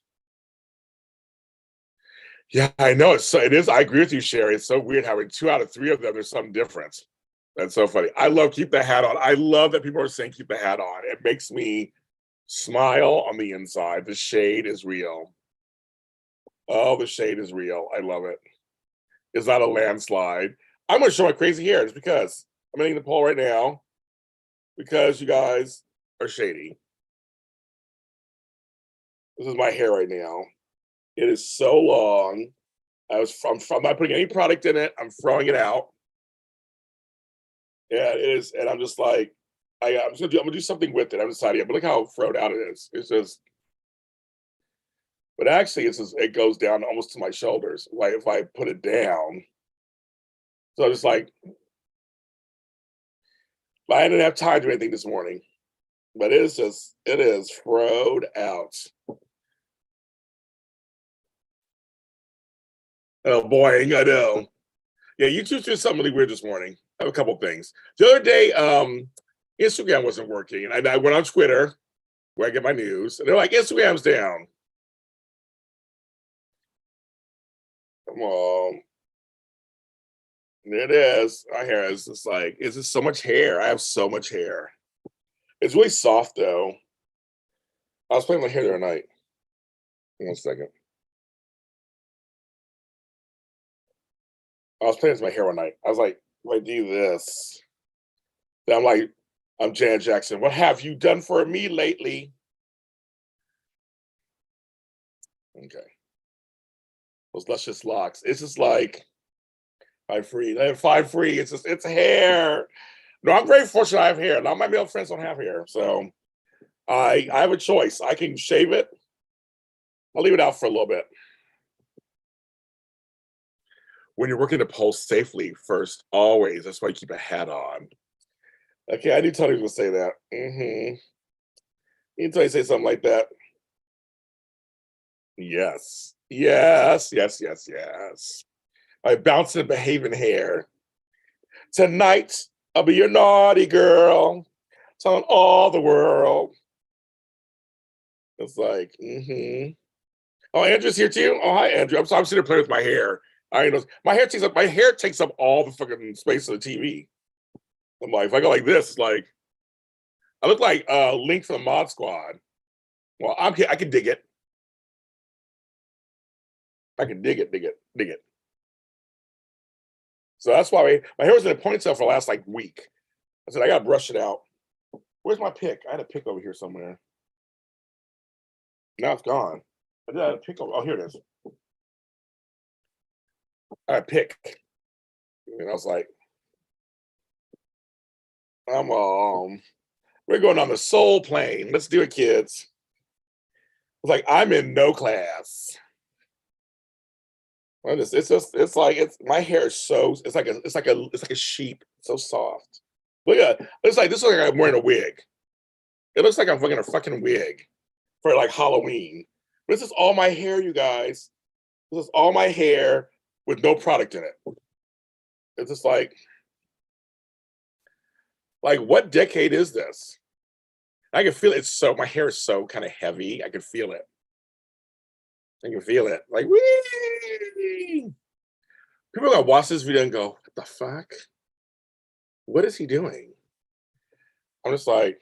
Yeah, I know. It is. I agree with you, Sherry. It's so weird how in 2 out of 3 of them, there's something different. That's so funny. I love keep the hat on. I love that people are saying keep the hat on. It makes me smile on the inside. The shade is real. Oh, the shade is real. I love it. It's not a landslide. I'm going to show my crazy hair just because I'm hitting the poll right now because you guys are shady. This is my hair right now. It is so long. I'm not putting any product in it. I'm throwing it out. Yeah, it is, and I'm just like, I'm gonna do something with it. I'm deciding. But look how thrown out it is. It's just, but actually, it goes down almost to my shoulders. Like if I put it down, so I'm just like, I didn't have time to do anything this morning, but it is thrown out. Oh boy, I know. Yeah, YouTube's doing something really weird this morning. I have a couple things. The other day, Instagram wasn't working, and I went on Twitter where I get my news, and they're like, Instagram's down. Come on. There it is. My hair is just like, it's just so much hair. I have so much hair. It's really soft though. I was playing my hair the other night. 1 second. I was playing with my hair one night. I was like, if I do this, then I'm like, I'm Janet Jackson. What have you done for me lately? Okay. Those luscious locks. It's just like I'm free. I have 5 free. It's hair. No, I'm very fortunate I have hair. Now my male friends don't have hair. So I have a choice. I can shave it. I'll leave it out for a little bit. When you're working to pulse safely first, always. That's why you keep a hat on. Okay, I knew Tony was gonna say that. You Tony say something like that. Yes. Yes, yes, yes, yes. My bouncing and behaving hair. Tonight, I'll be your naughty girl, telling all the world. It's like, Oh, Andrew's here too. Oh, hi, Andrew. I'm sitting there playing with my hair. I know my hair takes up all the fucking space of the TV. I'm like, if I go like this, like I look like Link from the Mod Squad. Well, I can dig it. I can dig it, dig it, dig it. So that's why my hair was in a ponytail for the last like week. I said I gotta brush it out. Where's my pick? I had a pick over here somewhere. Now it's gone. I did have a pick over. Oh, here it is. I had a pick. And I was like, I'm we're going on the soul plane. Let's do it, kids. It's like I'm in no class. It's like my hair is so it's like a sheep. It's so soft. Look at this looks like I'm wearing a wig. It looks like I'm wearing a fucking wig for like Halloween. This is all my hair, you guys. This is all my hair with no product in it. It's just like what decade is this? I can feel it. My hair is so kind of heavy. I can feel it. I can feel it. Like, wee! People are gonna watch this video and go, what the fuck? What is he doing? I'm just like,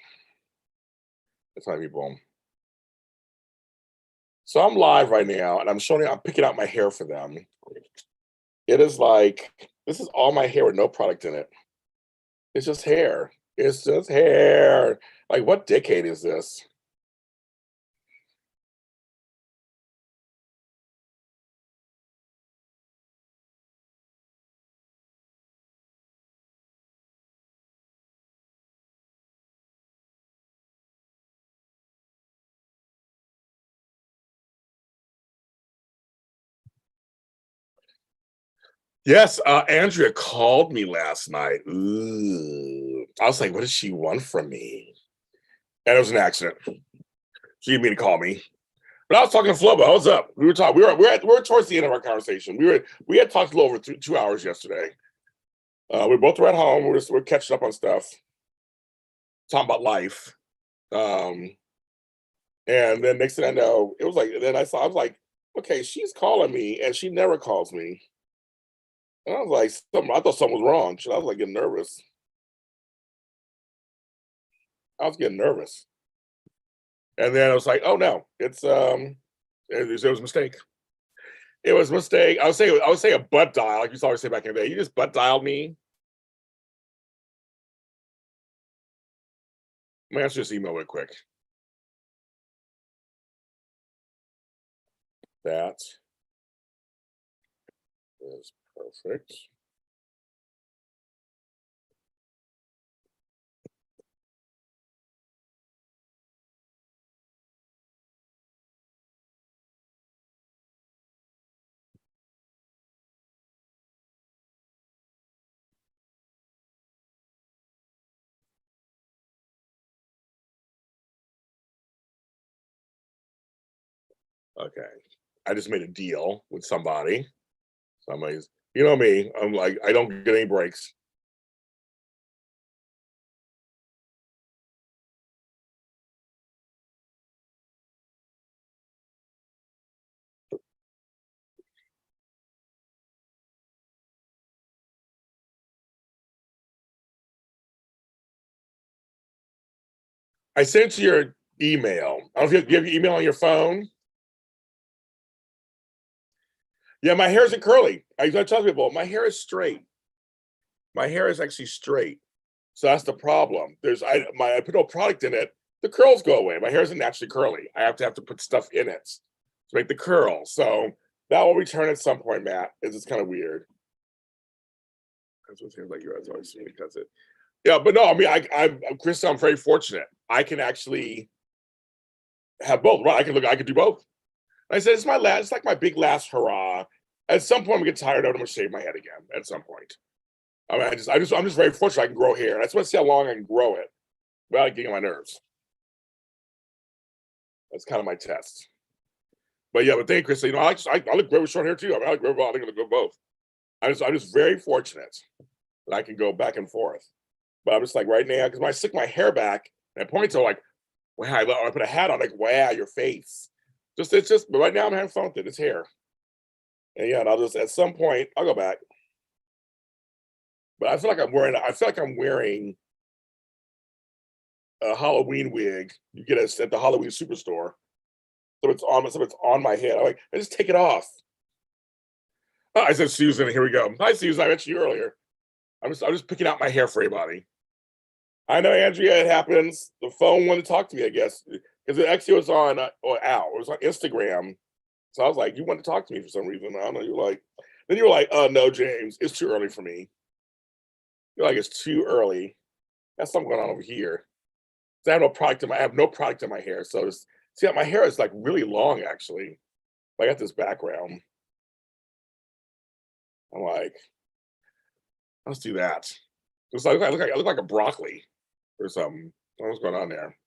it's not people. So I'm live right now and I'm picking out my hair for them. It is like, this is all my hair with no product in it. It's just hair. It's just hair. Like, what decade is this? Yes, Andrea called me last night. Ooh. I was like, what does she want from me? And it was an accident. She didn't mean to call me. But I was talking to Flobo. What's up? We were talking. We were towards the end of our conversation. We had talked a little over 2 hours yesterday. We both were at home. We're catching up on stuff, talking about life. Um, and then next thing I know, it was like. Then I was like, okay, she's calling me, and she never calls me. And I was like, I thought something was wrong. I was like getting nervous. I was getting nervous, and then I was like, oh no, it was a mistake. It was a mistake. I would say a butt dial, like you always say back in the day. You just butt dialed me. Let me answer this email real quick. That is perfect. Okay. I just made a deal with somebody. Somebody's, you know me, I'm like, I don't get any breaks. I sent you your email. I don't know if you have your email on your phone. Yeah, my hair isn't curly. I tell people my hair is straight. My hair is actually straight. So that's the problem. I put no product in it. The curls go away. My hair isn't naturally curly. I have to put stuff in it to make the curl. So that will return at some point, Matt. It's just kind of weird. That's what seems like you guys always see because it. Yeah, but no, I mean, I'm Chris. I'm very fortunate. I can actually have both. Right? I can do both. And I said it's my last. It's like my big last hurrah. At some point, I'm gonna get tired of it. I'm gonna shave my head again. At some point, I mean, I'm just very fortunate. I can grow hair. And I just want to see how long I can grow it without getting on my nerves. That's kind of my test. But yeah, but thank Chris. You know, I look great with short hair too. I mean, I look great with, I think I look both. I'm just very fortunate that I can go back and forth. But I'm just like right now, because when I stick my hair back and I ponytail, like, wow, I put a hat on, like, wow, your face. It's just, but right now I'm having fun with it. It's hair. And yeah, and I'll just, at some point, I'll go back. But I feel like I'm wearing a Halloween wig. You get it at the Halloween Superstore. So it's on my head. I'm like, I just take it off. Oh, I said Susan, here we go. Hi, Susan. I mentioned you earlier. I'm just picking out my hair for everybody. I know, Andrea, it happens. The phone wanted to talk to me, I guess. Because it actually was on or Al. It was on Instagram. So I was like, you want to talk to me for some reason. I don't know. Then you were like, oh no, James, it's too early for me. You're like, it's too early. That's something going on over here. I have no product in my hair. So my hair is like really long actually. I got this background. I'm like, let's do that. I look like a broccoli or something. What's going on there?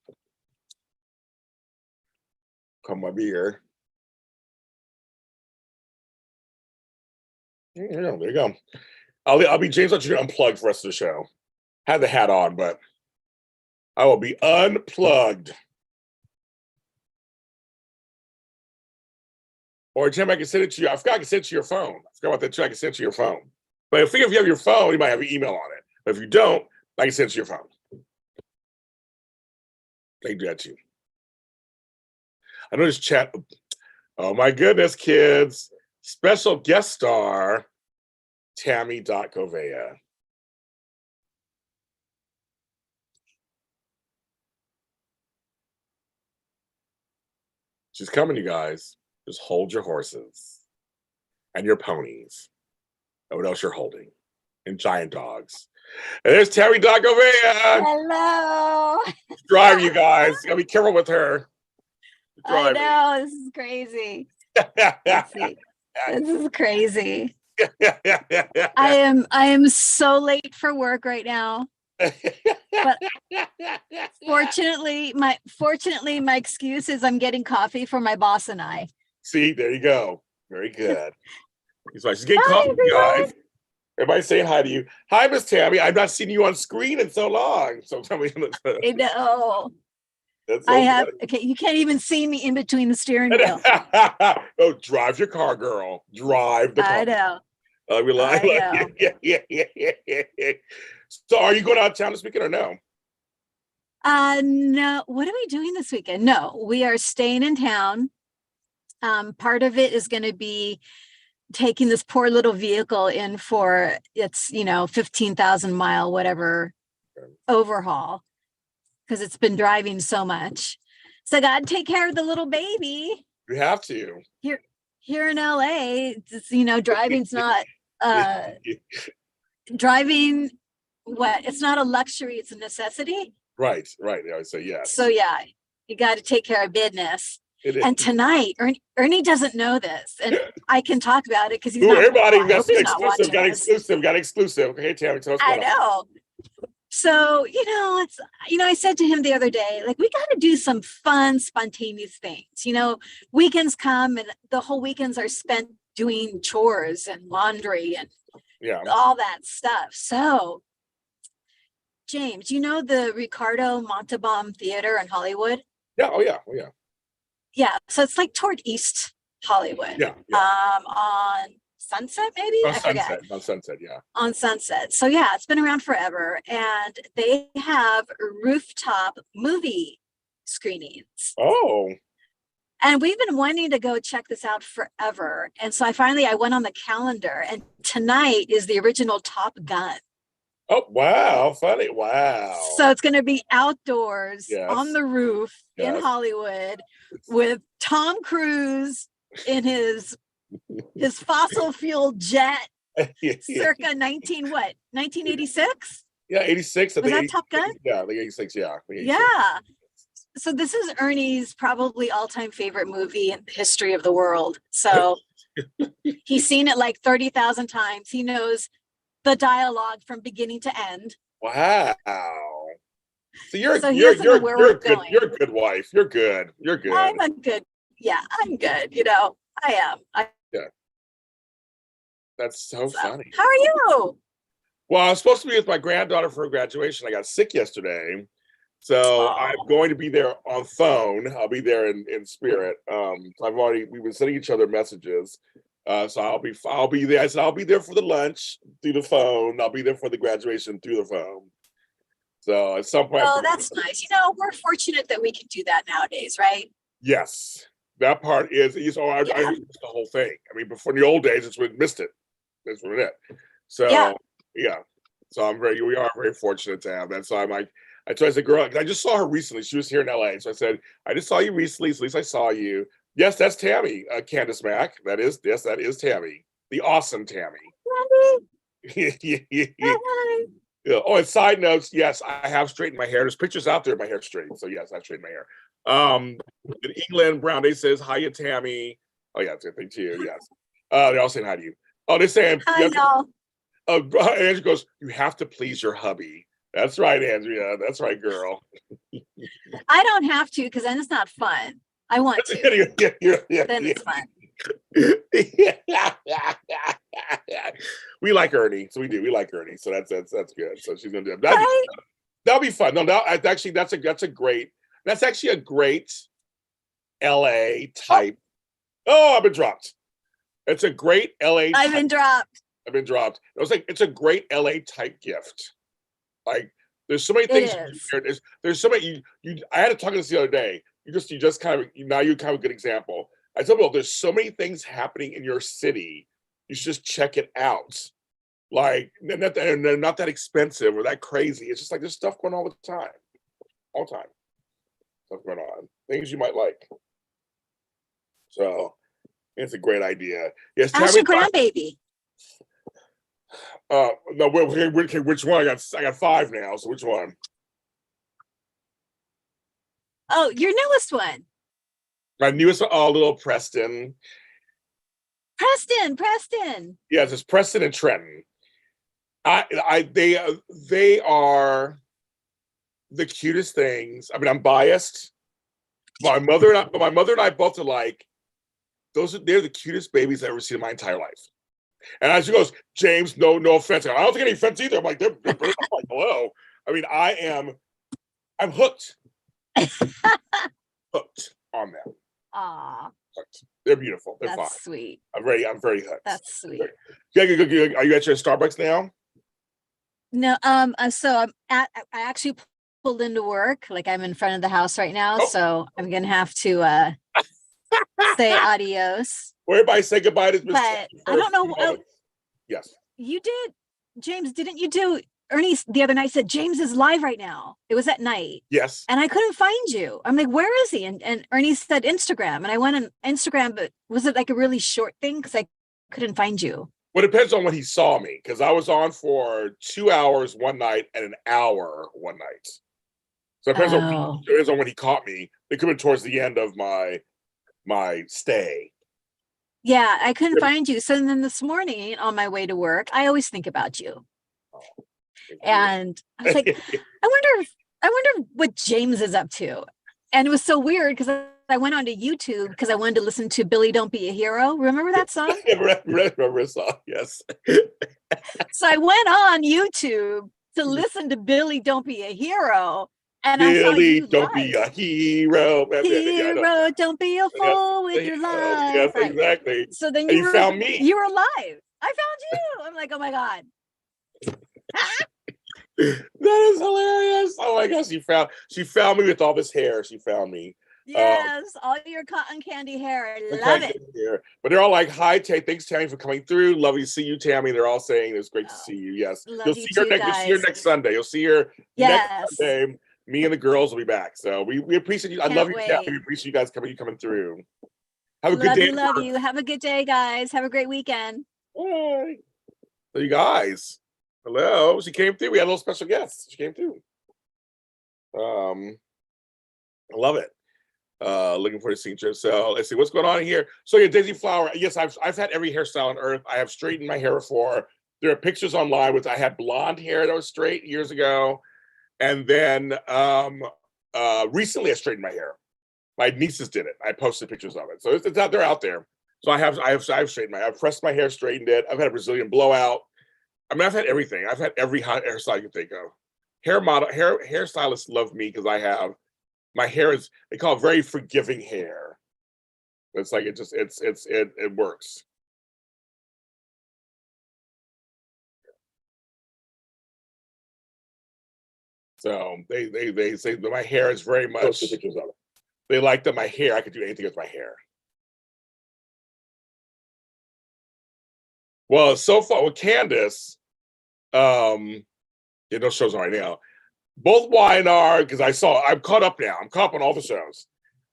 Come my beer. Yeah, there you go. I'll be James. Let you unplugged for the rest of the show. Had the hat on, but I will be unplugged. Or Jim, I can send it to you. I forgot I can send it to your phone. I forgot about that too. I can send it to your phone. But I think if you have your phone, you might have your email on it. But if you don't, I can send it to your phone. I can do that too. I know this chat. Oh my goodness, kids. Special guest star, Tami Goveia. She's coming, you guys. Just hold your horses and your ponies. And what else you're holding? And giant dogs. And there's Tami Goveia. Hello. Drive, you guys. You gotta be careful with her. I know, this is crazy. Let's see. This is crazy. I am so late for work right now. But fortunately, my excuse is I'm getting coffee for my boss and I. See, there you go. Very good. She's getting coffee, guys. Everybody's saying hi to you. Hi, Miss Tami. I've not seen you on screen in so long. So tell me. I know. Okay, you can't even see me in between the steering wheel. Oh, drive your car, girl. Drive the car. I know. We like, yeah. So are you going out of town this weekend or no? No. What are we doing this weekend? No, we are staying in town. Part of it is going to be taking this poor little vehicle in for its 15,000 mile whatever overhaul, because it's been driving so much. So I got to take care of the little baby. You have to. Here in LA, driving's not driving. It's not a luxury; it's a necessity. Right. I would say yes. So yeah, you got to take care of business. And tonight, Ernie doesn't know this, and I can talk about it because he's not. Everybody got exclusive. Okay, Tami, tell us. I know. So, I said to him the other day, like, we got to do some fun, spontaneous things. Weekends come and the whole weekends are spent doing chores and laundry and all that stuff. So, James, the Ricardo Montalban Theater in Hollywood? Yeah. Oh, yeah. Yeah. So it's like toward East Hollywood. Yeah. On Sunset, maybe? I forget. On Sunset, yeah. On Sunset. So yeah, it's been around forever. And they have rooftop movie screenings. Oh. And we've been wanting to go check this out forever. And so I went on the calendar, and tonight is the original Top Gun. Oh, wow. Funny. Wow. So it's going to be outdoors on the roof in Hollywood with Tom Cruise in his fossil fuel jet circa 1986? Yeah, 86. Was that Top Gun? Yeah, like 86, yeah. 86. Yeah. So this is Ernie's probably all-time favorite movie in the history of the world. So he's seen it like 30,000 times. He knows the dialogue from beginning to end. Wow. So you're a good wife. You're good. I'm a good. Yeah, I'm good. You know, I am. Yeah, that's so funny. How are you? Well, I was supposed to be with my granddaughter for her graduation. I got sick yesterday. So I'm Oh, going to be there on phone. I'll be there in spirit. We've been sending each other messages. So I'll be there. I said I'll be there for the lunch through the phone. I'll be there for the graduation through the phone. So at some point, oh, that's nice. You know, we're fortunate that we can do that nowadays, right? yes, that part is. Oh, I Yeah, missed the whole thing. I mean, before in the old days, it's when missed it. That's what it. yeah. So yeah. So we are very fortunate to have that. So I'm like, I told I said, girl, I just saw her recently. She was here in LA. So I said, I just saw you recently. So at least I saw you. Yes, that's Tami, Candace Mack. Yes, that is Tami. The awesome Tami. Yeah. Oh, and side notes, yes, I have straightened my hair. There's pictures out there of my hair straightened. So yes, I've straightened my hair. In England, Brown Day says, hiya, Tami. Oh, yeah, it's a good thing too. Yes. They're all saying hi to you. Oh, they're saying, I know. Andrew goes, you have to please your hubby. That's right, Andrea. That's right, girl. I don't have to because then it's not fun. I want to. Then it's fun. We like Ernie, so we do. We like Ernie, so that's good. So she's gonna do that. Right? That'll be fun. No, actually that's actually a great LA type. Oh, I've been dropped. It's a great LA. I've been dropped. I've been dropped. I was like, it's a great LA type gift. Like, there's so many It things. is. There's so many. I had to talk to this the other day. You just kind of now you're kind of a good example. I told people there's so many things happening in your city. You should just check it out. Like, they're not that expensive or that crazy. It's just like there's stuff going on all the time, all the time. Stuff going on, things you might like. So it's a great idea. Yes, How's your grandbaby? No, which one? I got 5 now. So which one? Oh, your newest one. My newest, little Preston. Preston. Yes, it's Preston and Trenton. They are the cutest things. I mean, I'm biased. My mother and I both are like, they're the cutest babies I've ever seen in my entire life. And as she goes, James, no offense. I don't think any offense either. I'm like, they're I'm like, hello. I mean, I'm hooked. Hooked on them. Aw, Hooked. They're beautiful. They're that's fine. sweet. I'm very hooked. That's sweet. Yeah, are you at your Starbucks now? No, so I actually pulled into work. Like I'm in front of the house right now, so I'm gonna have to say adios. Where everybody say goodbye to Miss But I don't know. Yes. You did, James, didn't you do? Ernie the other night said James is live right now. It was at night. Yes. And I couldn't find you. I'm like, where is he? And Ernie said Instagram. And I went on Instagram, but was it like a really short thing? Because I couldn't find you. Well, it depends on when he saw me, because I was on for 2 hours one night and an hour one night. So it depends on when he caught me. It could have been towards the end of my stay. Yeah, I couldn't find you. So then this morning on my way to work, I always think about you. And I was like, I wonder what James is up to. And it was so weird because I went onto YouTube because I wanted to listen to Billy Don't Be a Hero. Remember that song? Remember a song, yes. So I went on YouTube to listen to Billy Don't Be a Hero. And Billy, I saw you don't live. Be a hero. Hero, don't be a fool with your life. Yes, Right. exactly. So then you found me. You were live. I found you. I'm like, oh my God. That is hilarious. Oh my gosh, she found me with all this hair. She found me. Yes, all your cotton candy hair. Love it. But they're all like, hi, thanks, Tami, for coming through. Lovely to see you, Tami. They're all saying it's great to see you. Yes. You'll see her next Sunday. You'll see her next Sunday. Me and the girls will be back. So we appreciate you. I love you, Tami. We appreciate you guys coming through. Have a good day. Love you. Have a good day, guys. Have a great weekend. Bye. So you guys. Hello. She came through. We had a little special guest. She came through. I love it. Looking forward to seeing you. So let's see what's going on here. So yeah, Daisy Flower. Yes, I've had every hairstyle on earth. I have straightened my hair before. There are pictures online with I had blonde hair that was straight years ago, and then recently I straightened my hair. My nieces did it. I posted pictures of it, so it's out there, So I've straightened I've pressed my hair, straightened it. I've had a Brazilian blowout. I mean, I've had everything. I've had every hot hairstyle you can think of. Hairstylists love me because I have my hair is, they call it very forgiving hair. It's like it works. So they say that my hair is very much. Pictures of it. They like that my hair. I could do anything with my hair. Well, so far with Candace, no shows on right now. Both Y&R, because I'm caught up now. I'm caught up on all the shows.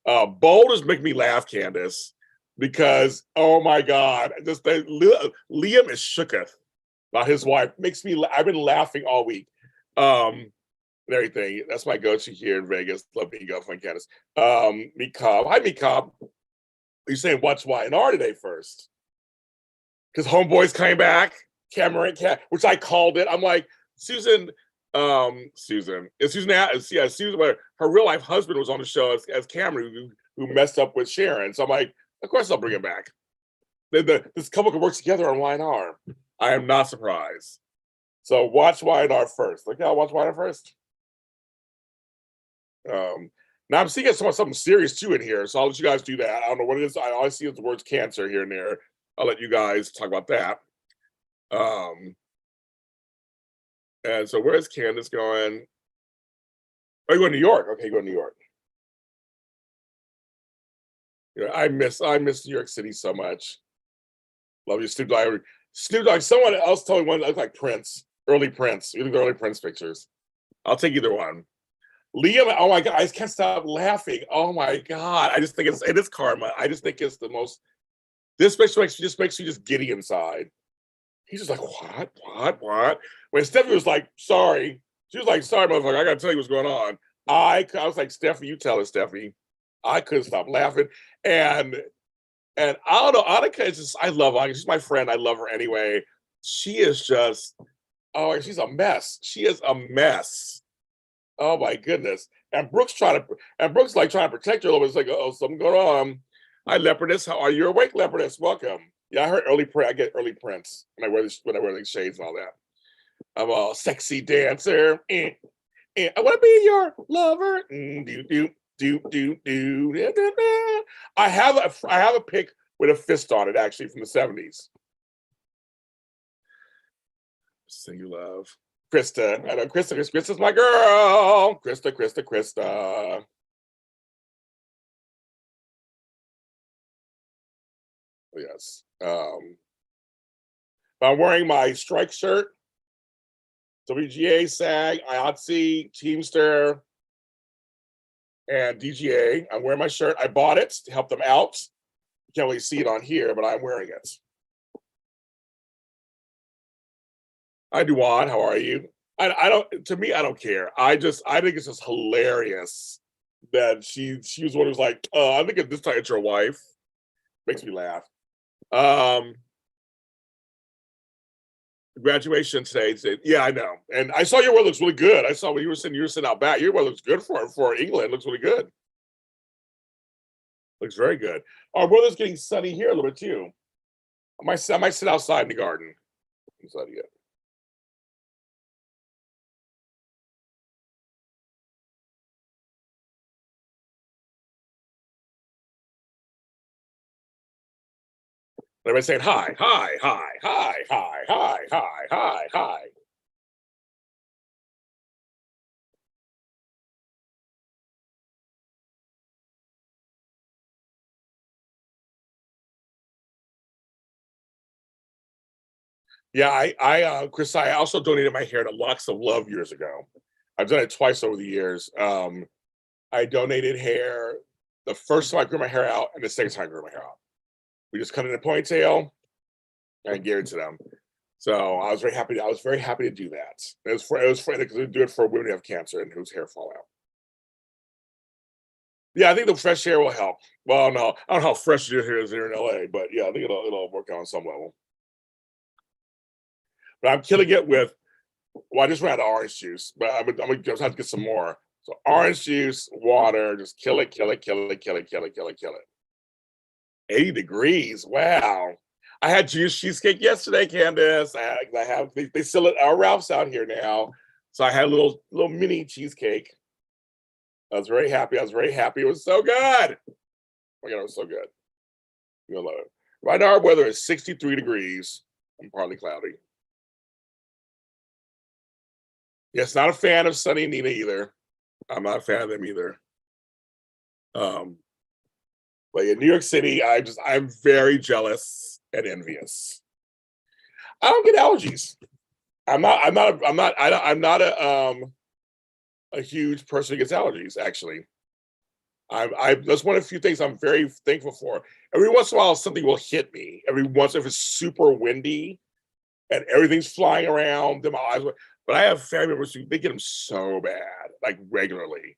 Bold is making me laugh, Candace, because oh my God, Liam is shooketh about his wife. I've been laughing all week. And everything. That's my go-to here in Vegas. Love being girlfriend Candace. Mecob. Hi, Mecob. You're saying watch Y&R today first. Because Homeboy's coming back. Cameron, which I called it. I'm like, Susan. Susan. Her real life husband was on the show as Cameron, who messed up with Sharon. So I'm like, of course I'll bring him back. This couple can work together on Y&R. I am not surprised. So watch Y&R first. Like, I'll watch Y&R first. Now I'm seeing something serious too in here, so I'll let you guys do that. I don't know what it is. I always see the words cancer here and there. I'll let you guys talk about that. And so where's Candace going? Oh, you going to New York? Okay, go to New York. Yeah, I miss New York City so much. Love you, Snoop Dogg. Snoop Dogg. Someone else told me one that looked like Prince, early Prince. You think the early Prince pictures? I'll take either one. Liam, oh my God, I just can't stop laughing. Oh my God, I just think it is karma. I just think it's the most. This picture makes you just giddy inside. He's just like, what? When Stephanie was like, sorry, she was like, sorry, motherfucker, I gotta tell you what's going on. I was like, Stephanie, you tell her, Stephanie. I couldn't stop laughing. And I don't know, Annika is just, I love Annika. She's my friend. I love her anyway. She is just, oh, she's a mess. She is a mess. Oh my goodness. And Brooke's like trying to protect her a little bit. It's like, oh, something going on. Hi, Leopardess. How are you? Awake, Leopardess. Welcome. Yeah, I heard I get early Prince when I wear these shades and all that. I'm a sexy dancer. I want to be your lover. I have a pic with a fist on it, actually, from the 70s. So you love Krista. I know Krista's my girl. Krista. Yes. I'm wearing my strike shirt. WGA, SAG, IATSE, Teamster, and DGA. I'm wearing my shirt. I bought it to help them out. You can't really see it on here, but I'm wearing it. Hi, Duan. How are you? I don't care. I think it's just hilarious that she was one who was like, I think at this time it's your wife. Makes me laugh. Graduation today. Yeah, I know. And I saw your weather looks really good. I saw when you were sitting out back. Your weather looks good for England. It looks really good. Looks very good. Our weather's getting sunny here a little bit too. I might sit outside in the garden. Inside yet. Everybody's saying hi. Yeah, Chris, I also donated my hair to Locks of Love years ago. I've done it twice over the years. I donated hair the first time I grew my hair out and the second time I grew my hair out. We just cut it in a ponytail and gave it to them. So I was very happy to do that. It was for because we do it for women who have cancer and whose hair fall out. Yeah, I think the fresh hair will help. Well, no, I don't know how fresh your hair is here in LA, but yeah, I think it'll work out on some level. But I'm killing it with. Well, I just ran out of orange juice, but I'm gonna have to get some more. So orange juice, water, just kill it, kill it, kill it, kill it, kill it, kill it, kill it. 80 degrees. Wow. I had juice cheesecake yesterday, Candace. They sell it at our Ralph's out here now. So I had a little mini cheesecake. I was very happy. It was so good. Oh my God, it was so good. You'll love it. Right now, our weather is 63 degrees and partly cloudy. Yes, not a fan of Sunny and Nina either. I'm not a fan of them either. But in New York City, I'm very jealous and envious. I don't get allergies. I'm not a huge person who gets allergies, actually. That's one of the few things I'm very thankful for. Every once in a while, something will hit me. If it's super windy and everything's flying around, then my eyes. But I have family members who they get them so bad, like regularly.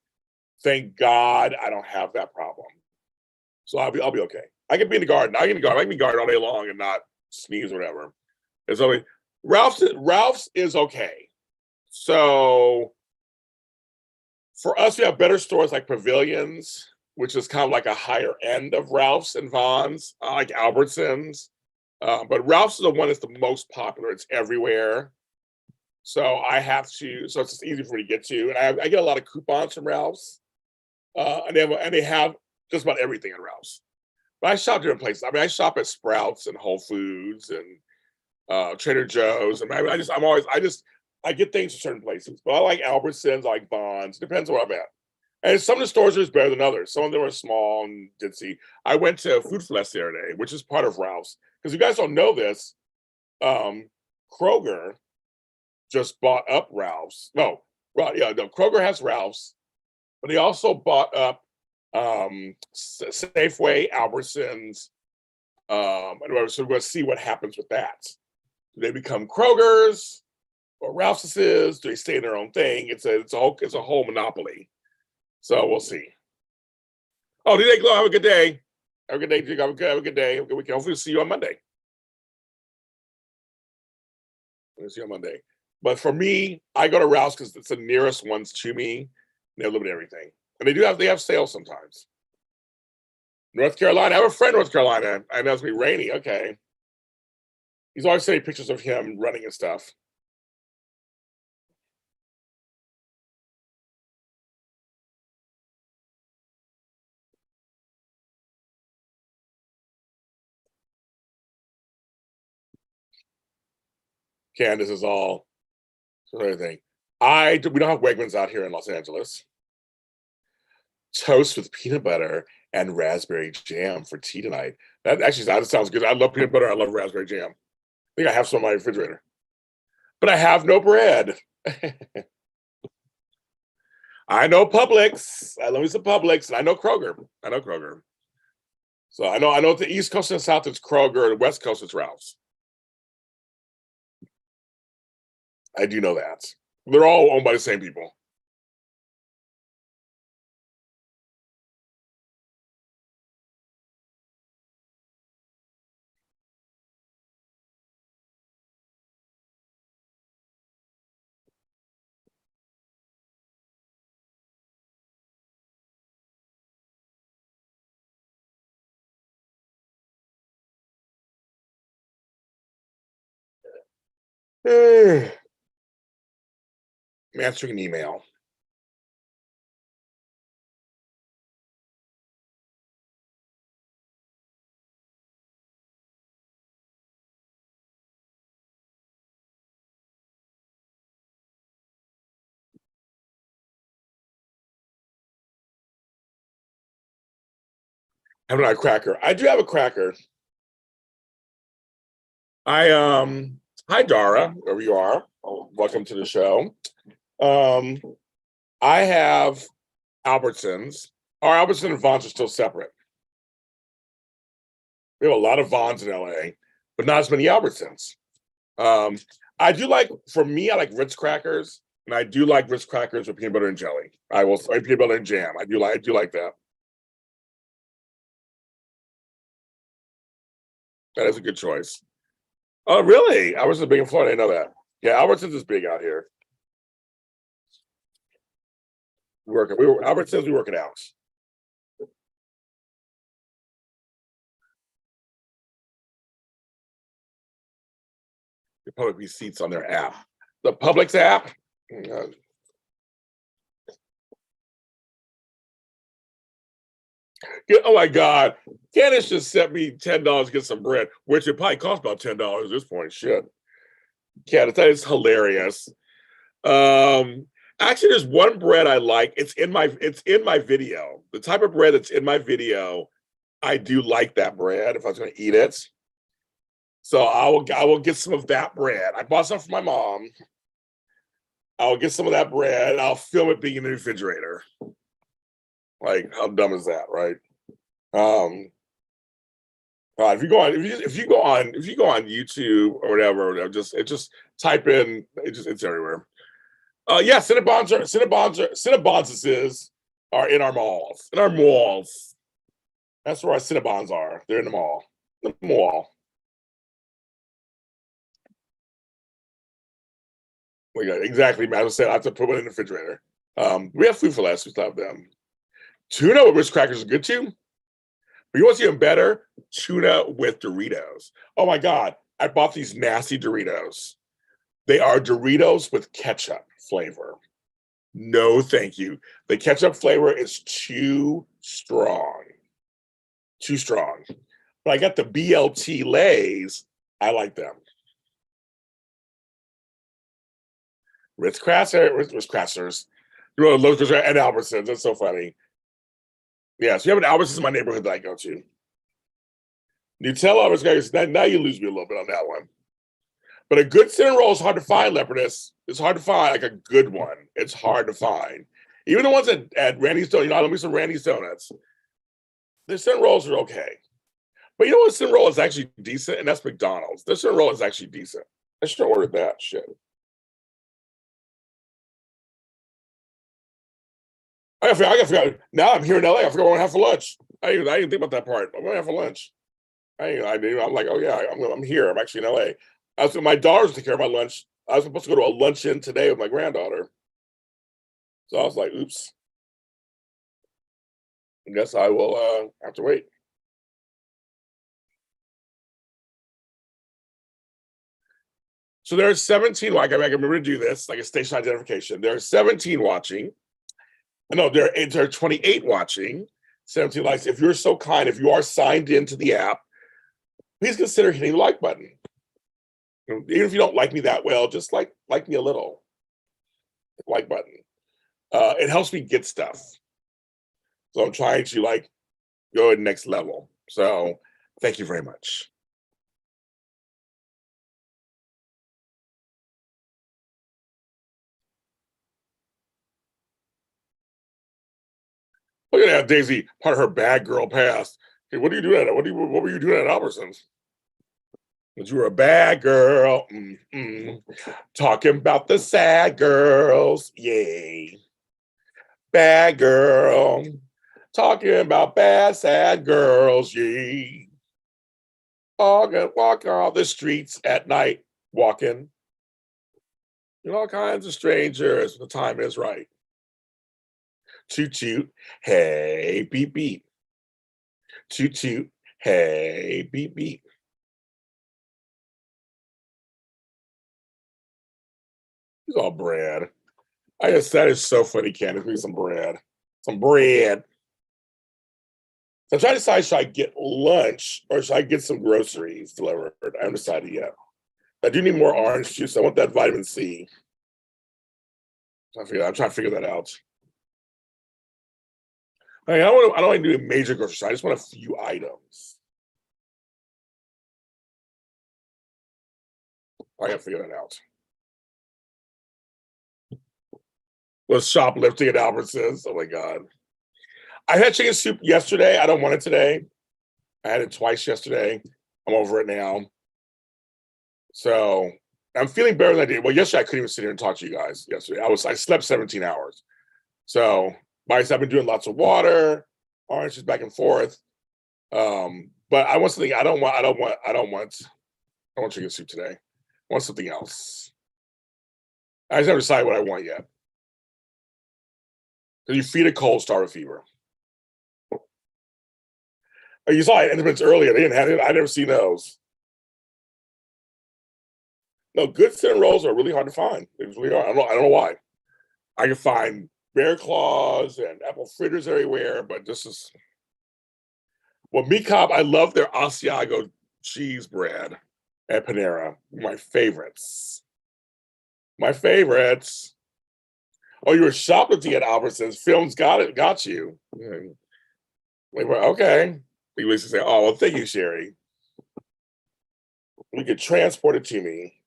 Thank God I don't have that problem. So I'll be okay. I can be in the garden. I can be in the garden all day long and not sneeze or whatever. It's only Ralph's is okay. So for us, we have better stores like Pavilions, which is kind of like a higher end of Ralph's and Vons, like Albertsons. But Ralph's is the one that's the most popular. It's everywhere. So so it's just easy for me to get to. And I get a lot of coupons from Ralph's. And they have just about everything at Ralph's. But I shop different places. I mean, I shop at Sprouts and Whole Foods and Trader Joe's. And I get things from certain places. But I like Albertsons, I like Vons. Depends on where I'm at. And some of the stores are just better than others. Some of them are small and ditzy. I went to Food Fest the other day, which is part of Ralph's. Because you guys don't know this, Kroger just bought up Ralph's. Kroger has Ralph's, but they also bought up Safeway, Albertsons, and whatever. So we're going to see what happens with that. Do they become Kroger's or Ralph's is? Do they stay in their own thing? It's a whole monopoly. So we'll see. Oh, DJ Glow, have a good day. Have a good day, Have a good day. Have a good weekend. Hopefully, we'll see you on Monday. We'll see you on Monday. But for me, I go to Ralph's because it's the nearest ones to me. They have a little bit of everything. And they have sales sometimes. North Carolina. I have a friend in North Carolina. I know it's gonna be rainy. Okay. He's always sending pictures of him running and stuff. Candace is all everything. We don't have Wegmans out here in Los Angeles. Toast with peanut butter and raspberry jam for tea tonight. That sounds good. I love peanut butter. I love raspberry jam. I think I have some in my refrigerator. But I have no bread. I know Publix. I love me some Publix. And I know Kroger. So I know the East Coast and the South it's Kroger. The West Coast it's Ralph's. I do know that. They're all owned by the same people. I'm answering an email. I have a cracker. I do have a cracker. Hi Dara, wherever you are. Welcome to the show. I have Albertsons. Our Albertsons and Vons are still separate. We have a lot of Vons in LA, but not as many Albertsons. I like Ritz crackers, and I do like Ritz crackers with peanut butter and jelly. Peanut butter and jam. I do like that. That is a good choice. Oh, really? Albertsons is big in Florida. I didn't know that. Yeah, Albertsons is big out here. Albert says we work it out. The public receipts on their app. The Publix app. Oh my God. Candace just sent me $10 to get some bread, which it probably costs about $10 at this point. Shit. Candace, that is hilarious. Actually, there's one bread I like. It's in my video. The type of bread that's in my video, I do like that bread if I was gonna eat it. So I will get some of that bread. I bought some for my mom. I'll get some of that bread. I'll film it being in the refrigerator. Like, how dumb is that, right? If you go on YouTube or whatever, just type in it's everywhere. Yeah, Cinnabons are in our malls. In our malls. That's where our Cinnabons are. They're in the mall. The mall. Exactly, man. I said I have to put one in the refrigerator. We have food for less. We still have them. Tuna with Ritz crackers is good too. But you want to see even better? Tuna with Doritos. Oh my God. I bought these nasty Doritos. They are Doritos with ketchup flavor. No, thank you. The ketchup flavor is too strong. Too strong. But I got the BLT Lays. I like them. Ritz Crackers. You know, Lowe's and Albertsons. That's so funny. Yeah, so you have an Albertsons in my neighborhood that I go to. Nutella Albertsons, now you lose me a little bit on that one. But a good cinnamon roll is hard to find, Leopardess. It's hard to find, like a good one. It's hard to find. Even the ones at Randy's Donuts, I love me some Randy's Donuts. The cinnamon rolls are okay. But you know what cinnamon roll is actually decent? And that's McDonald's. The cinnamon roll is actually decent. I should have ordered that shit. I forgot. Now I'm here in LA. I forgot what I'm gonna have for lunch. I didn't think about that part. I'm gonna have for lunch. I'm like, oh yeah, I'm here. I'm actually in LA. My daughter's taking care of my lunch. I was supposed to go to a luncheon today with my granddaughter. So I was like, oops. I guess I will have to wait. So there are 17, like I remember to do this, like a station identification. There are 17 watching. No, there are 28 watching, 17 likes. If you're so kind, if you are signed into the app, please consider hitting the like button. Even if you don't like me that well, just like me a little. Like button. It helps me get stuff. So I'm trying to go to the next level. So thank you very much. Look at that, Daisy, part of her bad girl past. Hey, what are you doing? What were you doing at Albertsons? But you were a bad girl. Talking about the sad girls. Yay. Bad girl. Talking about bad, sad girls. Yay. Walk all the streets at night. Walking. You know, all kinds of strangers. The time is right. Toot toot. Hey, beep beep. Toot toot. Hey, beep beep. It's all bread. That is so funny, Candace. Give me some bread. Some bread. So I'm trying to decide, should I get lunch or should I get some groceries delivered? I haven't decided yet. I do need more orange juice. I want that vitamin C. I'm trying to figure that out. I don't want to do a major grocery store. I just want a few items. I gotta figure that out. Was shoplifting at Albertsons. Oh my God. I had chicken soup yesterday. I don't want it today. I had it twice yesterday. I'm over it now. So I'm feeling better than I did. Well, yesterday I couldn't even sit here and talk to you guys yesterday. I slept 17 hours. So I've been doing lots of water, oranges back and forth. But I want something. I don't want chicken soup today. I want something else. I just haven't decided what I want yet. Because you feed a cold, start with fever. Oh, you saw Independence earlier. They didn't have it. I never seen those. No, good cinnamon rolls are really hard to find. They really are. I don't know why. I can find bear claws and apple fritters everywhere, but this is well, meat cob. I love their Asiago cheese bread at Panera. My favorites. My favorites. Oh, you were shoplifting at Albertsons. Films got you. Like, well, okay. You used to say, "Oh, well, thank you, Sherry. You could transport it to me."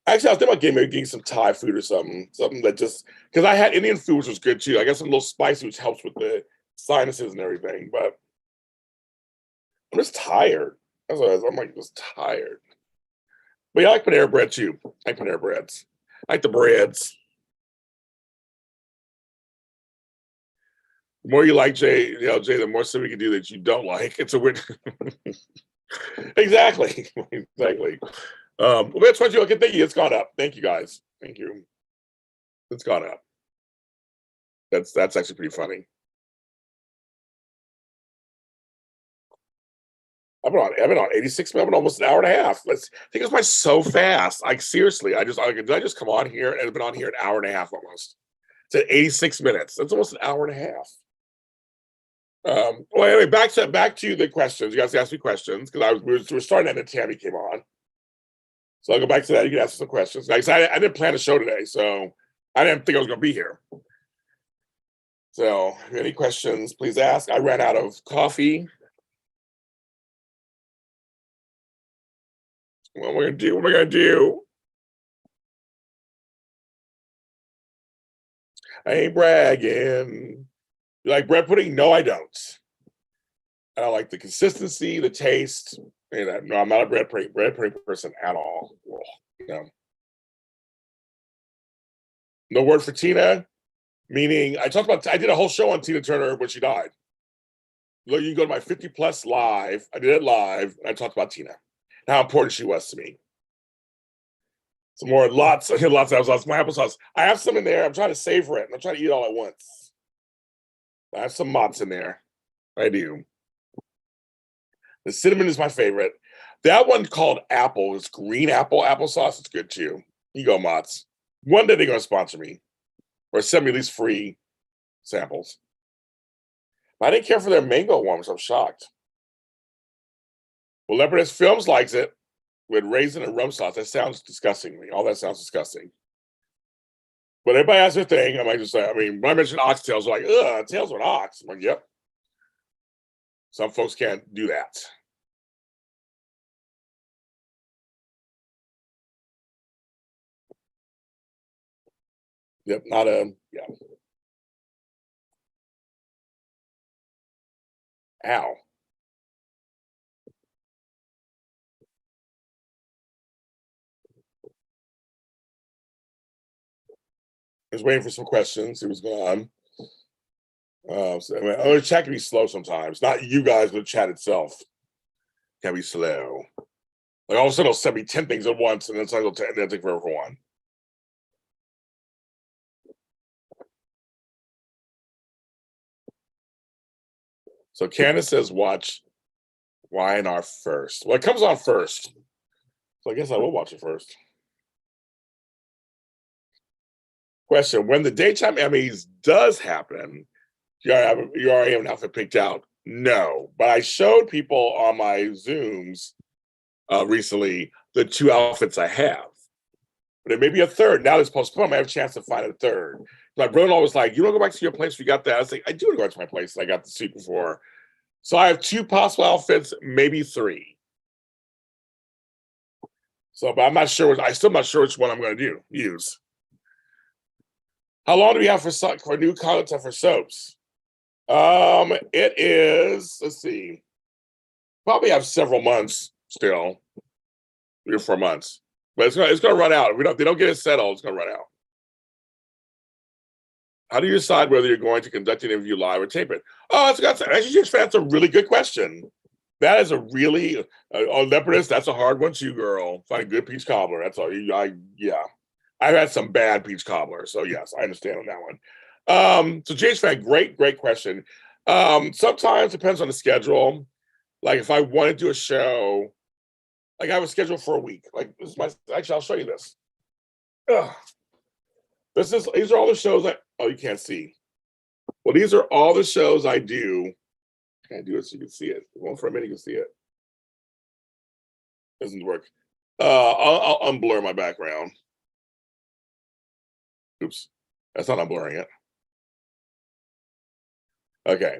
Actually, I was thinking about getting some Thai food or something that just because I had Indian food, which was good too. I got some little spicy, which helps with the sinuses and everything. But I'm just tired. That's what I'm like, just tired. But yeah, I like Panera bread too. I like Panera breads. I like the breads. The more you like JLJ, the more stuff we can do that you don't like. It's a weird. Exactly. Exactly. Well, that's what you okay. Thank you. It's gone up. Thank you guys. Thank you. It's gone up. That's actually pretty funny. I've been on 86 minutes. I've been almost an hour and a half. I think it's by so fast. Like seriously, did I just come on here and I've been on here an hour and a half almost. It's at 86 minutes. That's almost an hour and a half. Well, anyway, back to the questions. You guys asked me questions because we were starting and then Tami came on. So I'll go back to that. You can ask some questions. Like I didn't plan a show today, so I didn't think I was going to be here. So, if you have any questions, please ask. I ran out of coffee. What am I going to do? What am I going to do? I ain't bragging. You like bread pudding? No, I don't. I don't like the consistency, the taste. No, I'm not a bread pudding person at all. No. No word for Tina, meaning I did a whole show on Tina Turner when she died. Look, you can go to my 50 plus live. I did it live, and I talked about Tina, how important she was to me. Some more lots of applesauce. My applesauce. I have some in there. I'm trying to savor it, and I'm trying to eat it all at once. I have some mozz in there. I do. The cinnamon is my favorite. That one called apple is green applesauce. It's good too. You go, Mott's. One day they're gonna sponsor me or send me at least free samples. I didn't care for their mango one, so I'm shocked. Well, Leopardess Films likes it with raisin and rum sauce. That sounds disgusting to me. All that sounds disgusting. But everybody has their thing. I might just say, when I mentioned oxtails, they're like, ugh, tails with ox. I'm like, yep. Some folks can't do that. Yep, yeah. Ow. I was waiting for some questions. It was going on. The chat can be slow sometimes. Not you guys, but the chat itself can be slow. Like all of a sudden, it'll send me 10 things at once, and then it'll take forever for one. So Candace says, watch Y&R first. Well, it comes on first. So I guess I will watch it first. Question, when the daytime Emmys does happen, you already have an outfit picked out? No, but I showed people on my Zooms recently the 2 outfits I have. But it may be a third. Now it's postponed. I have a chance to find a third. My brother-in-law was like, you don't go back to your place if you got that. I was like, I do want to go back to my place. I got the suit before. So I have 2 possible outfits, maybe 3. So, but I'm still not sure which one I'm going to use. How long do we have for new content for soaps? It is, let's see, probably have several months still, 3 or 4 months, but it's going to run out. If they don't get it settled, it's going to run out. How do you decide whether you're going to conduct an interview live or tape it? Oh, that's a really good question. That is a really Leopardess. That's a hard one too, girl. Find a good peach cobbler. That's all. Yeah. I've had some bad peach cobbler, so yes, I understand on that one. So James fan, great question. Sometimes depends on the schedule. Like if I want to do a show, like I have a schedule for a week. Like this is my actually I'll show you this. Ugh. These are all the shows oh you can't see. Well, these are all the shows I do. I can't do it so you can see it. One for a minute you can see it. Doesn't work. I'll unblur my background. Oops. That's not unblurring it. Okay.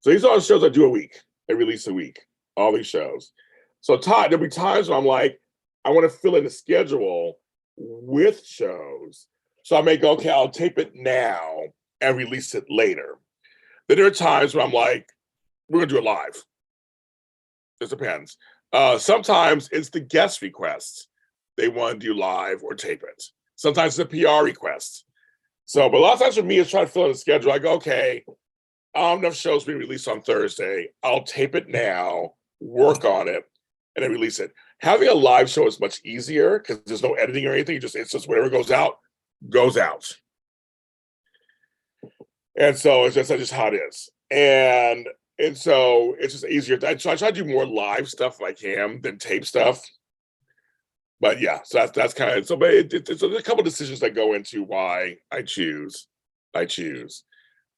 So these are all the shows I do a week. They release a week. All these shows. So there'll be times where I'm like, I want to fill in the schedule with shows. So I may go, okay, I'll tape it now and release it later. Then there are times where I'm like, we're gonna do it live. It depends. Sometimes it's the guest requests. They want to do live or tape it. Sometimes it's a PR request. So, but a lot of times for me, it's trying to fill in the schedule. I go, okay, I don't have enough shows being released on Thursday. I'll tape it now, work on it, and then release it. Having a live show is much easier because there's no editing or anything. It's just whatever goes out, goes out. And so it's just how it is. And so it's just easier. I try to do more live stuff if I can than tape stuff. But yeah, so that's kind of so. But it's a couple decisions that go into why I choose. Films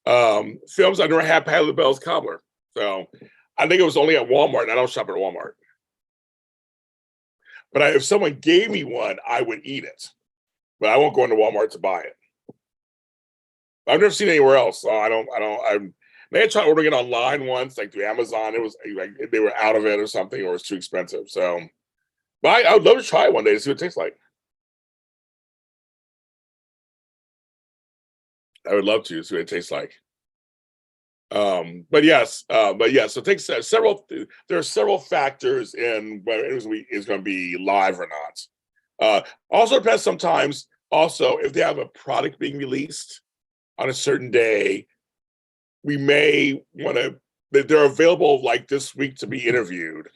I never had Patty LaBelle's Cobbler, so I think it was only at Walmart. And I don't shop at Walmart, but if someone gave me one, I would eat it. But I won't go into Walmart to buy it. I've never seen it anywhere else. So I may have tried ordering it online once, like through Amazon. It was like they were out of it or something, or it's too expensive. So, but I would love to try it one day to see what it tastes like. I would love to see what it tastes like. But yes, so it takes several. There are several factors in whether it is going to be live or not. Also depends sometimes. Also, if they have a product being released on a certain day, we may want to. They're available like this week to be interviewed.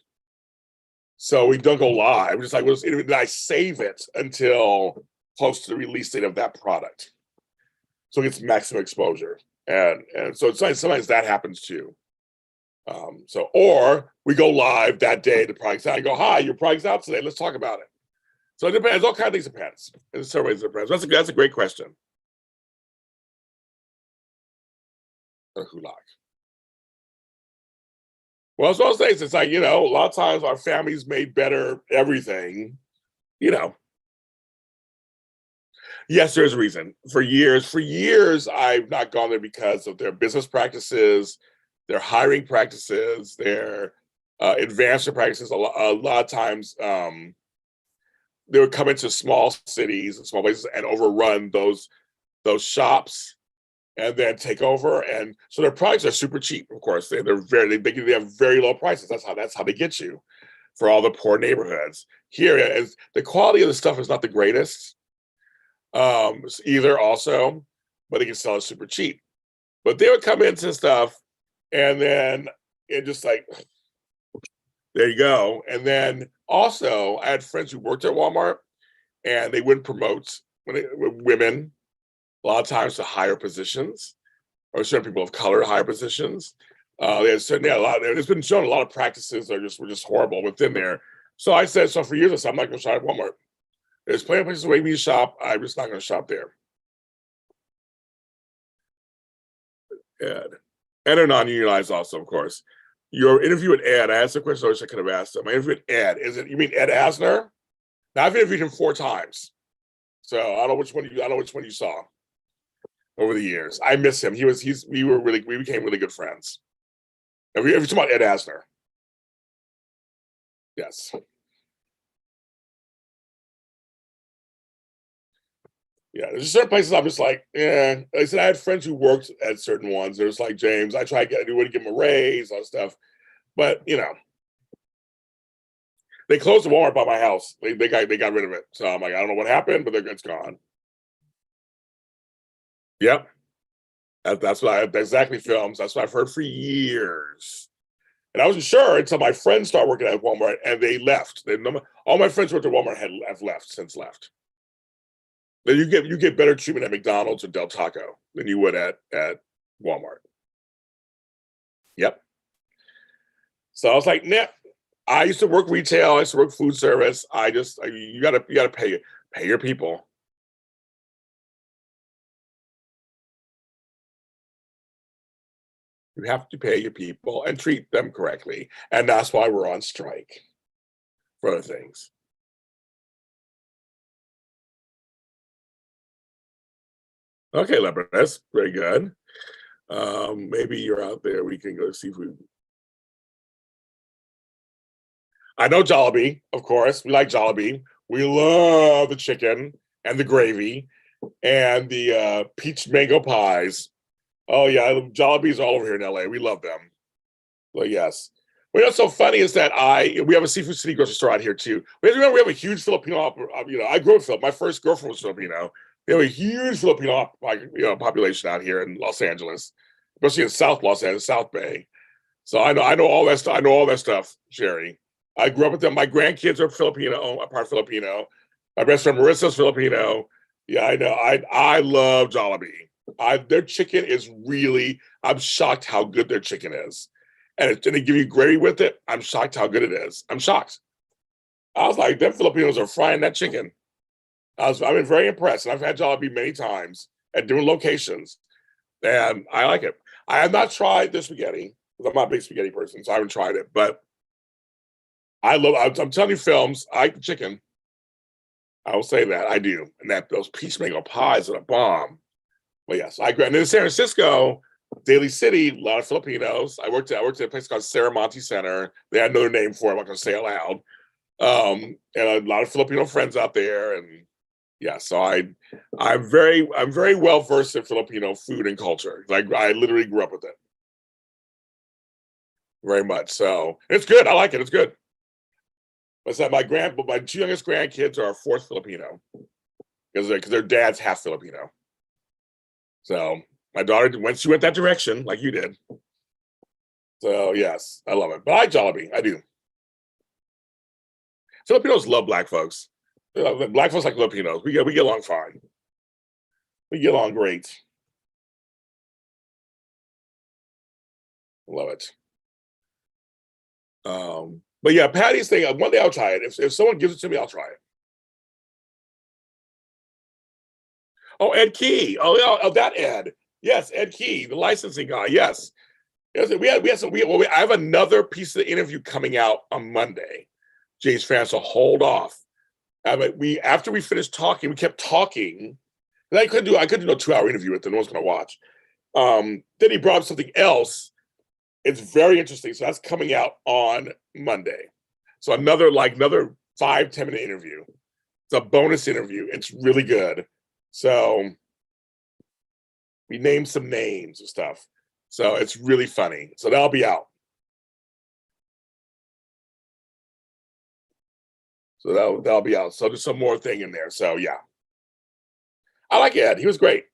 So we don't go live. We're just like, then I save it until close to the release date of that product. So it gets maximum exposure. And so sometimes that happens too. Or we go live that day, the product's out, I go, hi, your product's out today, let's talk about it. So it depends, all kinds of things depends. In some ways it depends. That's a great question. Hulak. Well, as well as it's like, a lot of times our families made better everything, Yes, there's a reason. For years, I've not gone there because of their business practices, their hiring practices, their advancement practices. A lot of times, they would come into small cities and small places and overrun those shops, and then take over. And so their products are super cheap. Of course, they have very low prices. That's how they get you for all the poor neighborhoods. Here, the quality of the stuff is not the greatest. Either also, but they can sell it super cheap. But they would come into stuff and then it just like, there you go. And then also I had friends who worked at Walmart and they wouldn't promote women a lot of times to higher positions or certain people of color to higher positions. There's been shown a lot of practices that were just horrible within there. So I said, so for years I said, I'm not going to shop at Walmart. There's plenty of places where we shop. I'm just not going to shop there. Ed are non-unionized also, of course. Your interview with Ed, I asked a question I wish I could have asked him. My interview with Ed, you mean Ed Asner? Now I've interviewed him 4 times. So I don't know which one you saw over the years. I miss him. We became really good friends. If you're talking about Ed Asner. Yes. Yeah, there's certain places I'm just like, yeah. Like I said, I had friends who worked at certain ones. There's like James. I wouldn't give him a raise, all that stuff. But they closed the Walmart by my house. They got rid of it. So I'm like, I don't know what happened, but it's gone. Yep. That's exactly films. That's what I've heard for years. And I wasn't sure until my friends started working at Walmart and they left. All my friends who worked at Walmart have left. Then you get better treatment at McDonald's or Del Taco. than you would at Walmart. Yep. So I was like, nah. I used to work retail. I used to work food service. You gotta pay your people. You have to pay your people and treat them correctly, and that's why we're on strike for other things. Okay, Leopard, that's very good. Maybe you're out there. We can go to seafood. I know Jollibee, of course. We like Jollibee. We love the chicken and the gravy and the peach mango pies. Oh yeah, Jollibee's all over here in LA. We love them. Well, yes. Well, what's so funny is that we have a Seafood City grocery store out here too. We have a huge Filipino, I grew up My first girlfriend was Filipino. We have a huge Filipino, population out here in Los Angeles, especially in South Los Angeles, South Bay. So I know all that stuff. I know all that stuff, Sherry. I grew up with them. My grandkids are Filipino, part Filipino. My best friend Marissa's Filipino. Yeah, I know. I love Jollibee. Their chicken is really. I'm shocked how good their chicken is, and they give you gravy with it. I'm shocked how good it is. I'm shocked. I was like, them Filipinos are frying that chicken. I've been very impressed, and I've had Jollibee many times at different locations, and I like it. I have not tried the spaghetti because I'm not a big spaghetti person, so I haven't tried it. But I'm telling you, films. I like the chicken. I will say that I do, and that those peach mango pies are a bomb. But yes, I agree. And in San Francisco, Daly City, a lot of Filipinos. I worked at a place called Saramonte Center. They had another name for it. I'm not going to say it loud. And a lot of Filipino friends out there, and yeah, so I'm very well versed in Filipino food and culture. Like I literally grew up with it very much. So it's good. I like it. It's good. But so my two youngest grandkids are fourth Filipino because their dad's half Filipino. So my daughter she went that direction like you did. So yes, I love it. But I like Jollibee. I do. Filipinos love black folks. Black folks like Filipinos. We get along fine. We get along great. Love it. But yeah, Patty's thing. One day I'll try it. If someone gives it to me, I'll try it. Oh, Ed Key. Oh, yeah, that Ed. Yes, Ed Key, the licensing guy. Yes. Yes, I have another piece of the interview coming out on Monday. Jay's fans, so hold off. After we finished talking, we kept talking. And I couldn't do a 2-hour interview with them. No one's gonna watch. Then he brought up something else. It's very interesting. So that's coming out on Monday. So another 5-10 minute interview. It's a bonus interview. It's really good. So we named some names and stuff. So it's really funny. So that'll be out. So that'll be out. So there's some more thing in there. So yeah. I like Ed. He was great.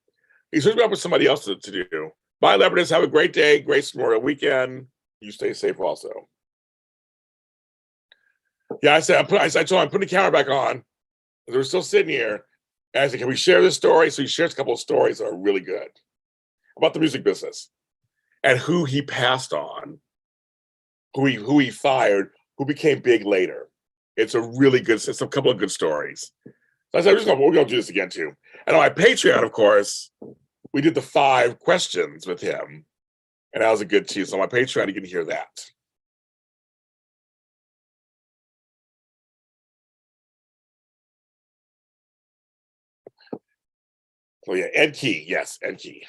He's hooked me up with somebody else to do. Bye, Leopardess. Have a great day. Great Memorial weekend. You stay safe also. Yeah, I told him I'm putting the camera back on. We're still sitting here. And I said, can we share this story? So he shares a couple of stories that are really good about the music business and who he passed on, who he fired, who became big later. It's a couple of good stories. So I said, we're going to do this again too. And on my Patreon, of course, we did the 5 questions with him. And that was a good too. So on my Patreon, you can hear that. So yeah, Ed Key. Yes, Ed Key.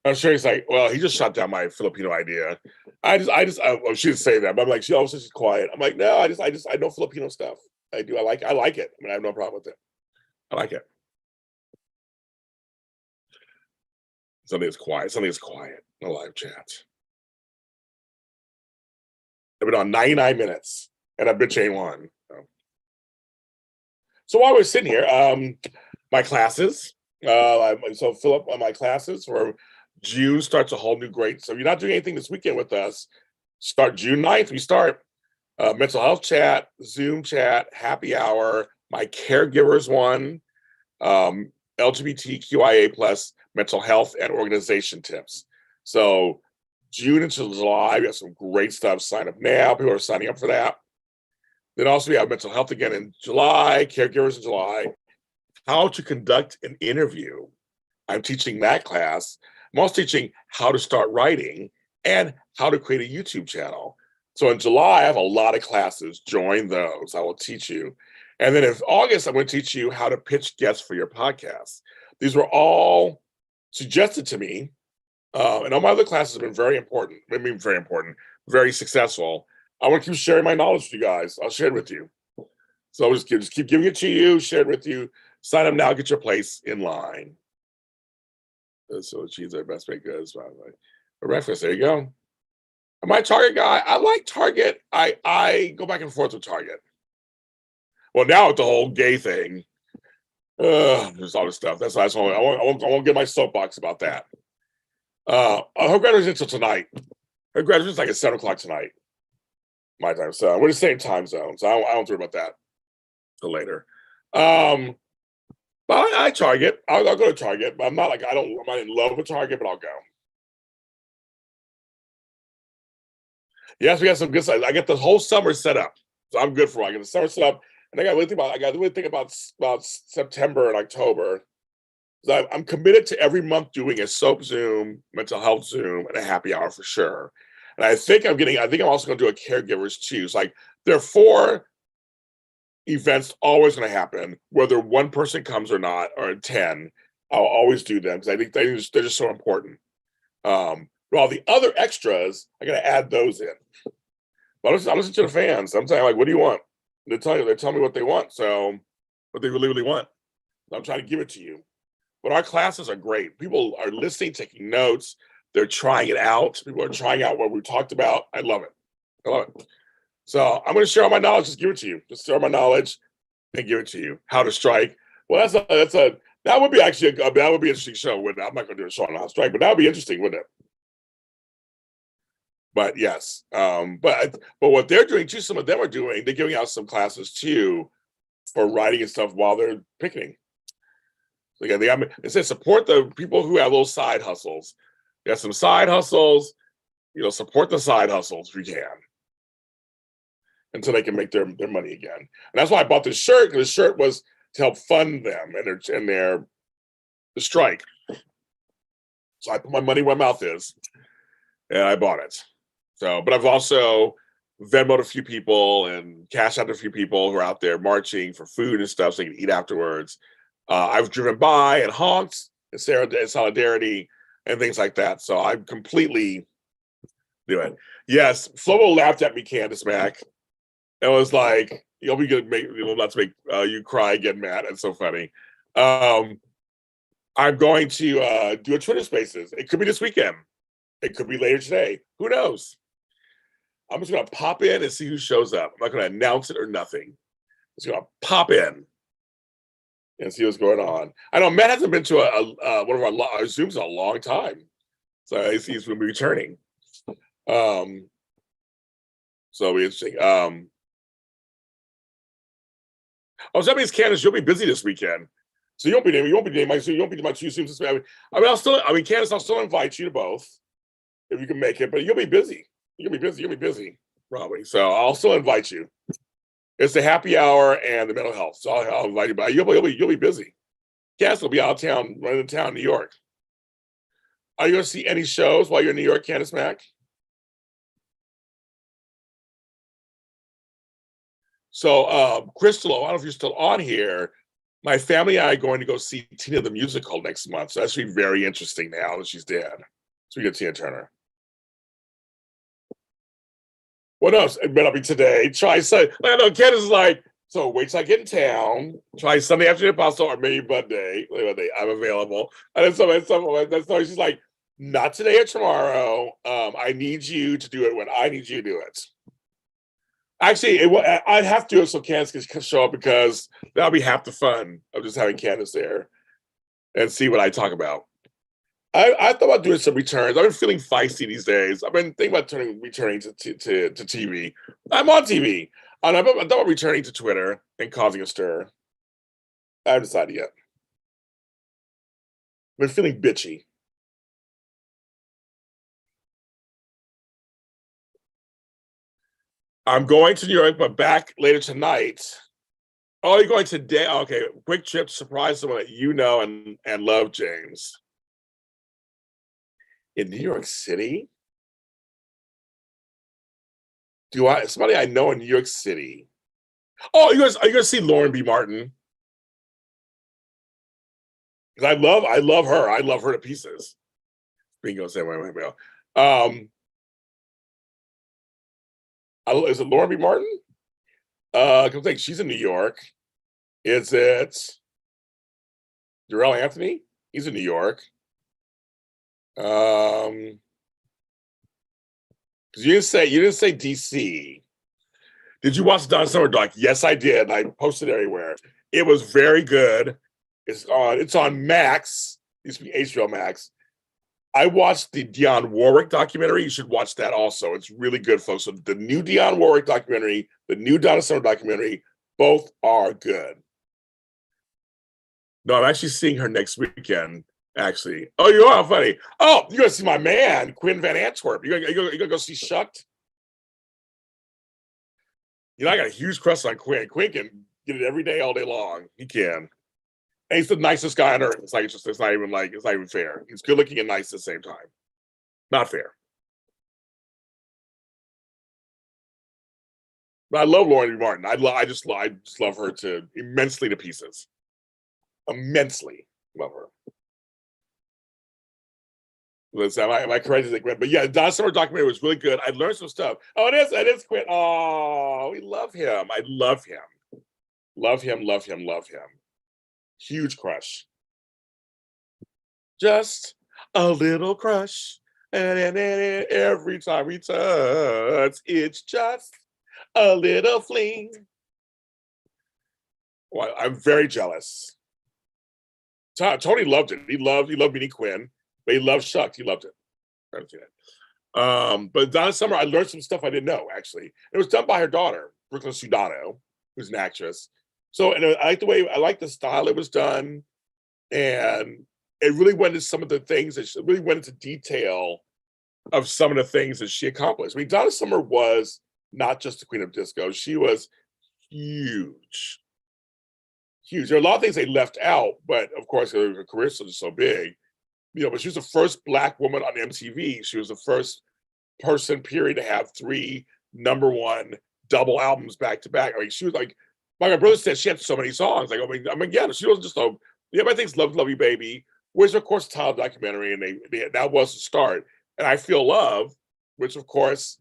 I'm sure he's like, well, he just shot down my Filipino idea. She didn't say that, but I'm like, she always says she's quiet. I'm like, no, I know Filipino stuff. I do. I like it. I mean, I have no problem with it. I like it. Something is quiet. Something is quiet. No live chat. I've been on 99 minutes and I've been chain one. So. So while we're sitting here, my classes, so fill up on my classes for June starts a whole new great. So if you're not doing anything this weekend with us, start June 9th. We start mental health chat, Zoom chat, happy hour, my caregivers one, LGBTQIA plus mental health and organization tips. So June until July, we have some great stuff. Sign up now. People are signing up for that. Then also we have mental health again in July, caregivers in July, how to conduct an interview. I'm teaching that class. I'm also teaching how to start writing and how to create a YouTube channel. So in July, I have a lot of classes. Join those. I will teach you. And then in August, I'm going to teach you how to pitch guests for your podcast. These were all suggested to me. And all my other classes have been very important. I mean, very important, very successful. I want to keep sharing my knowledge with you guys. I'll share it with you. So I'll just keep giving it to you, share it with you. Sign up now, get your place in line. So cheese are best baked goods. For breakfast, there you go. Am I a Target guy? I like Target. I go back and forth with Target. Well, now with the whole gay thing, there's all this stuff. That's why I won't get my soapbox about that. Her graduation's until tonight. Her graduation's like at 7:00 tonight, my time. So we're the same time zone, so I don't worry about that till later. But I Target. I'll go to Target, but I'm not in love with Target, but I'll go. Yes, we got some good stuff. I get the whole summer set up, so I'm good for it. I get the summer set up, and I got to really think about September and October. So I'm committed to every month doing a soap Zoom, mental health Zoom, and a happy hour for sure. And I think I'm also going to do a caregivers too. It's like there are 4 events always going to happen, whether one person comes or not, or 10. I'll always do them because I think they're just so important. But all the other extras, I got to add those in. But I listen to the fans. I'm saying, like, what do you want? They tell me what they want. So what they really, really want. I'm trying to give it to you. But our classes are great. People are listening, taking notes. They're trying it out. People are trying out what we talked about. I love it. I love it. So I'm going to share all my knowledge. Just give it to you. Just share my knowledge and give it to you. How to strike. Well, that would be actually that would be an interesting show. I'm not going to do a show on how to strike, but that would be interesting, wouldn't it? But yes, but what they're doing too, some of them are doing. They're giving out some classes too for writing and stuff while they're picketing. So again, they said support the people who have those side hustles. You have some side hustles, support the side hustles if you can, until they can make their money again. And that's why I bought this shirt, because the shirt was to help fund them and the strike. So I put my money where my mouth is, and I bought it. So, but I've also Venmoed a few people and cashed out a few people who are out there marching for food and stuff so they can eat afterwards. I've driven by and honked in solidarity and things like that. So I'm completely doing it. Yes, Flobo laughed at me, Candace Mack. It was like, you'll be good, not to make you cry again, Matt. It's so funny. I'm going to do a Twitter Spaces. It could be this weekend. It could be later today. Who knows? I'm just going to pop in and see who shows up. I'm not going to announce it or nothing. I'm just going to pop in and see what's going on. I know Matt hasn't been to one of our Zooms in a long time. So he's going to be returning. So it'll be interesting. So that means, Candace, you'll be busy this weekend. So you won't be doing my Zoom. You won't be doing my 2 Zooms this week. Candace, I'll still invite you to both if you can make it, but you'll be busy. You'll be busy, probably. So I'll still invite you. It's the happy hour and the mental health. So I'll invite you, but you'll be busy. Cass will be out of town, running to town, New York. Are you going to see any shows while you're in New York, Candace Mack? So, Crystal, I don't know if you're still on here. My family and I are going to go see Tina the Musical next month. So that's going to be very interesting now that she's dead. So we get Tina Turner. What else? It better be today. Try Sunday. I know Candace is like, so wait till I get in town. Try Sunday afternoon possible, or maybe Monday. I'm available. And then she's like, not today or tomorrow. I need you to do it when I need you to do it. Actually, I'd have to so Candace can show up because that'll be half the fun of just having Candace there and see what I talk about. I thought about doing some returns. I've been feeling feisty these days. I've been thinking about returning to TV. I'm on TV. And I thought about returning to Twitter and causing a stir. I haven't decided yet. I've been feeling bitchy. I'm going to New York, but back later tonight. Oh, you're going today? Okay, quick trip to surprise someone that you know and love, James. In New York City? Somebody I know in New York City? Oh, are you gonna see Lauren B. Martin? Because I love her. I love her to pieces. Bingo, say wait. Is it Lauren B. Martin? I think she's in New York. Is it Darrell Anthony? He's in New York. Because you didn't say DC. Did you watch Donna Summer doc? Yes, I did. I posted it everywhere. It was very good. It's on Max. It used to be HBO Max. I watched the Dionne Warwick documentary. You should watch that also. It's really good, folks. So the new Dionne Warwick documentary, the new Donna Summer documentary, both are good. No, I'm actually seeing her next weekend, actually. Oh, you are funny. Oh, you're going to see my man, Quinn Van Antwerp. You're going to go see Shucked? You know, I got a huge crush on Quinn. Quinn can get it every day, all day long. He can. And he's the nicest guy on earth. It's not even fair. He's good looking and nice at the same time. Not fair. But I love Lauren B. Martin. I just love her to immensely to pieces. Immensely love her. Listen, am I correct? But yeah, Donna Summer documentary was really good. I learned some stuff. Oh, it is Quinn. Oh, we love him. I love him. Love him. Huge crush. Just a little crush. And every time we touch, it's just a little fling. Well, I'm very jealous. Tony loved it. He loved meeting Quinn, but he loved Shucked. He loved it. I haven't seen it. But Donna Summer, I learned some stuff I didn't know, actually. It was done by her daughter, Brooklyn Sudano, who's an actress. So, and I like the style it was done. And it really went into some of the things really went into detail of some of the things that she accomplished. I mean, Donna Summer was not just the queen of disco. She was huge. There are a lot of things they left out, but of course, her career is so big. You know, but she was the first Black woman on MTV. She was the first person, period, to have 3 #1 double albums back to back. I mean, she was like my brother said, she had so many songs. Like, yeah, she wasn't just my thing's Love You Baby, which of course Tom documentary, and that was the start. And I Feel Love, which of course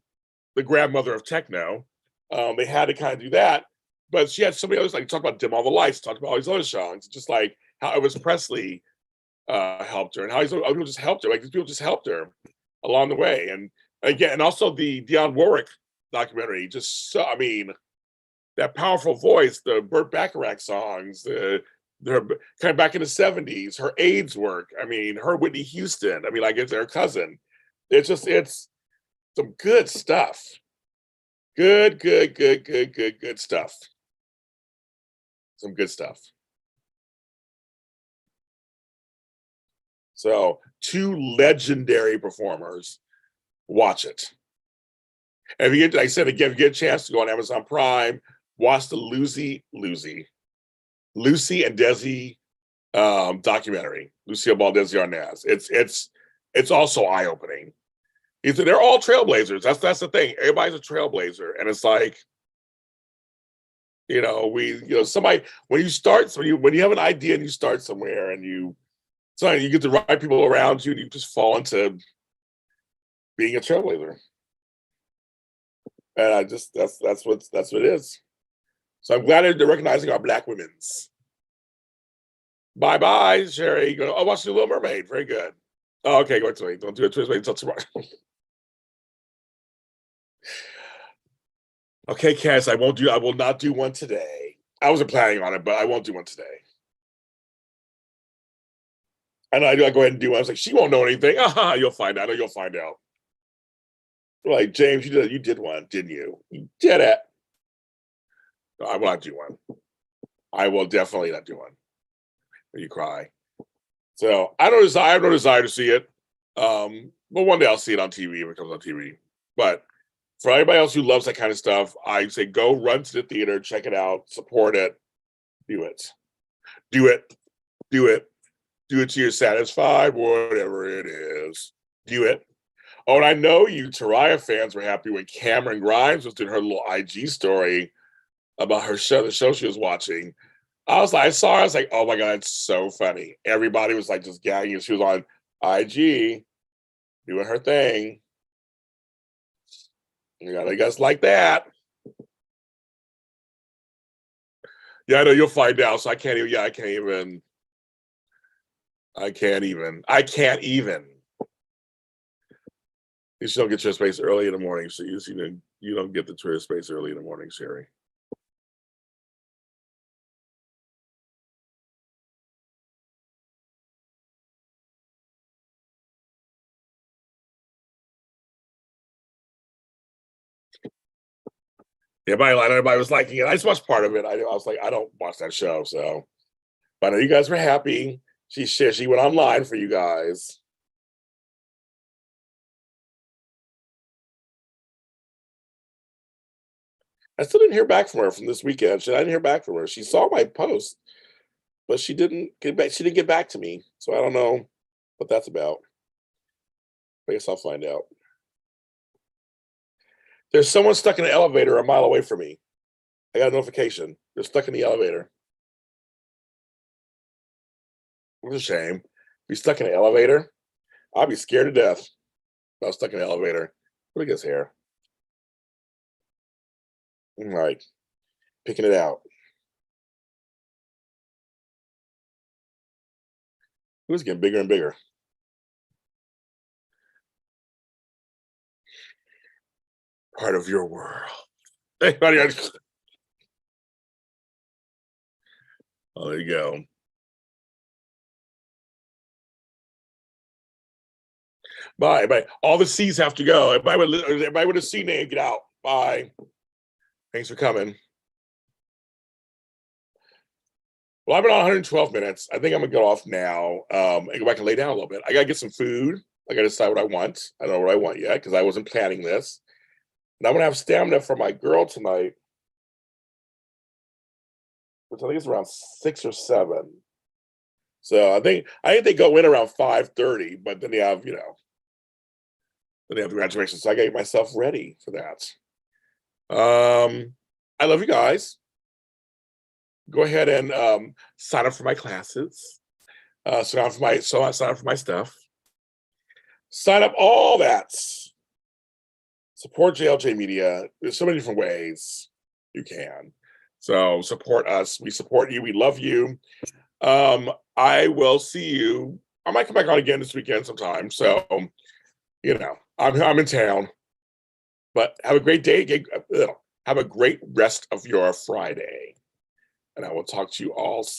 the grandmother of techno. They had to kind of do that. But she had so many others, like talk about Dim All the Lights, talk about all these other songs, just like how Elvis Presley helped her, and how other people just helped her. Like these people just helped her along the way. And again, and also the Dionne Warwick documentary, just so, I mean, that powerful voice, the Burt Bacharach songs, her kind of back in the 70s, her AIDS work. I mean, her Whitney Houston. I mean, like it's her cousin. It's some good stuff. Good stuff. Some good stuff. So 2 legendary performers. Watch it. And if you get, like I said again, if you get a chance to go on Amazon Prime, watch the Lucy and Desi documentary. Lucille Ball, Desi Arnaz. It's also eye-opening. They're all trailblazers. That's the thing. Everybody's a trailblazer, and it's like, somebody when you have an idea and you start somewhere and you get the right people around you and you just fall into being a trailblazer. And that's what it is. So I'm glad they're recognizing our Black women's. Bye, Sherry. Watch The Little Mermaid. Very good. Oh, okay, go to me. Don't do it to me until tomorrow. Okay, Cass, I will not do one today. I wasn't planning on it, but I won't do one today. And I go ahead and do one. I was like, she won't know anything. You'll find out. I know you'll find out. Like, James, you did one, didn't you? You did it. No, I will not do one. I will definitely not do one. When you cry. So I have no desire to see it. But one day I'll see it on TV if it comes on TV. But for everybody else who loves that kind of stuff, I say go run to the theater, check it out, support it, do it. Do it. Do it. Do it till you're satisfied, whatever it is. Do it. Oh, and I know you Taraya fans were happy when Cameron Grimes was doing her little IG story about her show, the show she was watching. I saw her, I was like, oh my God, it's so funny. Everybody was like just gagging. She was on IG doing her thing. You know, I guess like that. Yeah, I know you'll find out. So I can't even, I can't even. You still get your space early in the morning. So you don't get the Twitter space early in the morning, Sherry. Everybody was liking it. I just watched part of it. I was like, I don't watch that show. So, but I know you guys were happy. She went online for you guys. I still didn't hear back from her from this weekend. I didn't hear back from her. She saw my post, but she didn't get back. She didn't get back to me. So I don't know what that's about. I guess I'll find out. There's someone stuck in an elevator a mile away from me. I got a notification. They're stuck in the elevator. It's a shame. Be stuck in an elevator. I'd be scared to death if I was stuck in an elevator. Look at his hair. All right. Picking it out. It was getting bigger and bigger. Part of your world. Anybody? Oh, there you go. Bye. Bye. All the C's have to go. Everybody with a C name, get out. Bye. Thanks for coming. Well, I've been on 112 minutes. I think I'm gonna go off now and go back and lay down a little bit. I gotta get some food. I gotta decide what I want. I don't know what I want yet because I wasn't planning this. And I'm gonna have stamina for my girl tonight, which I think is around 6 or 7. So I think they go in around 5:30, but then they have, then they have the graduation. So I gotta get myself ready for that. I love you guys. Go ahead and sign up for my classes. Sign up for my stuff. Sign up all that. Support JLJ Media. There's so many different ways you can. So support us. We support you. We love you. I will see you. I might come back on again this weekend sometime. So, I'm in town. But have a great day. Have a great rest of your Friday. And I will talk to you all soon.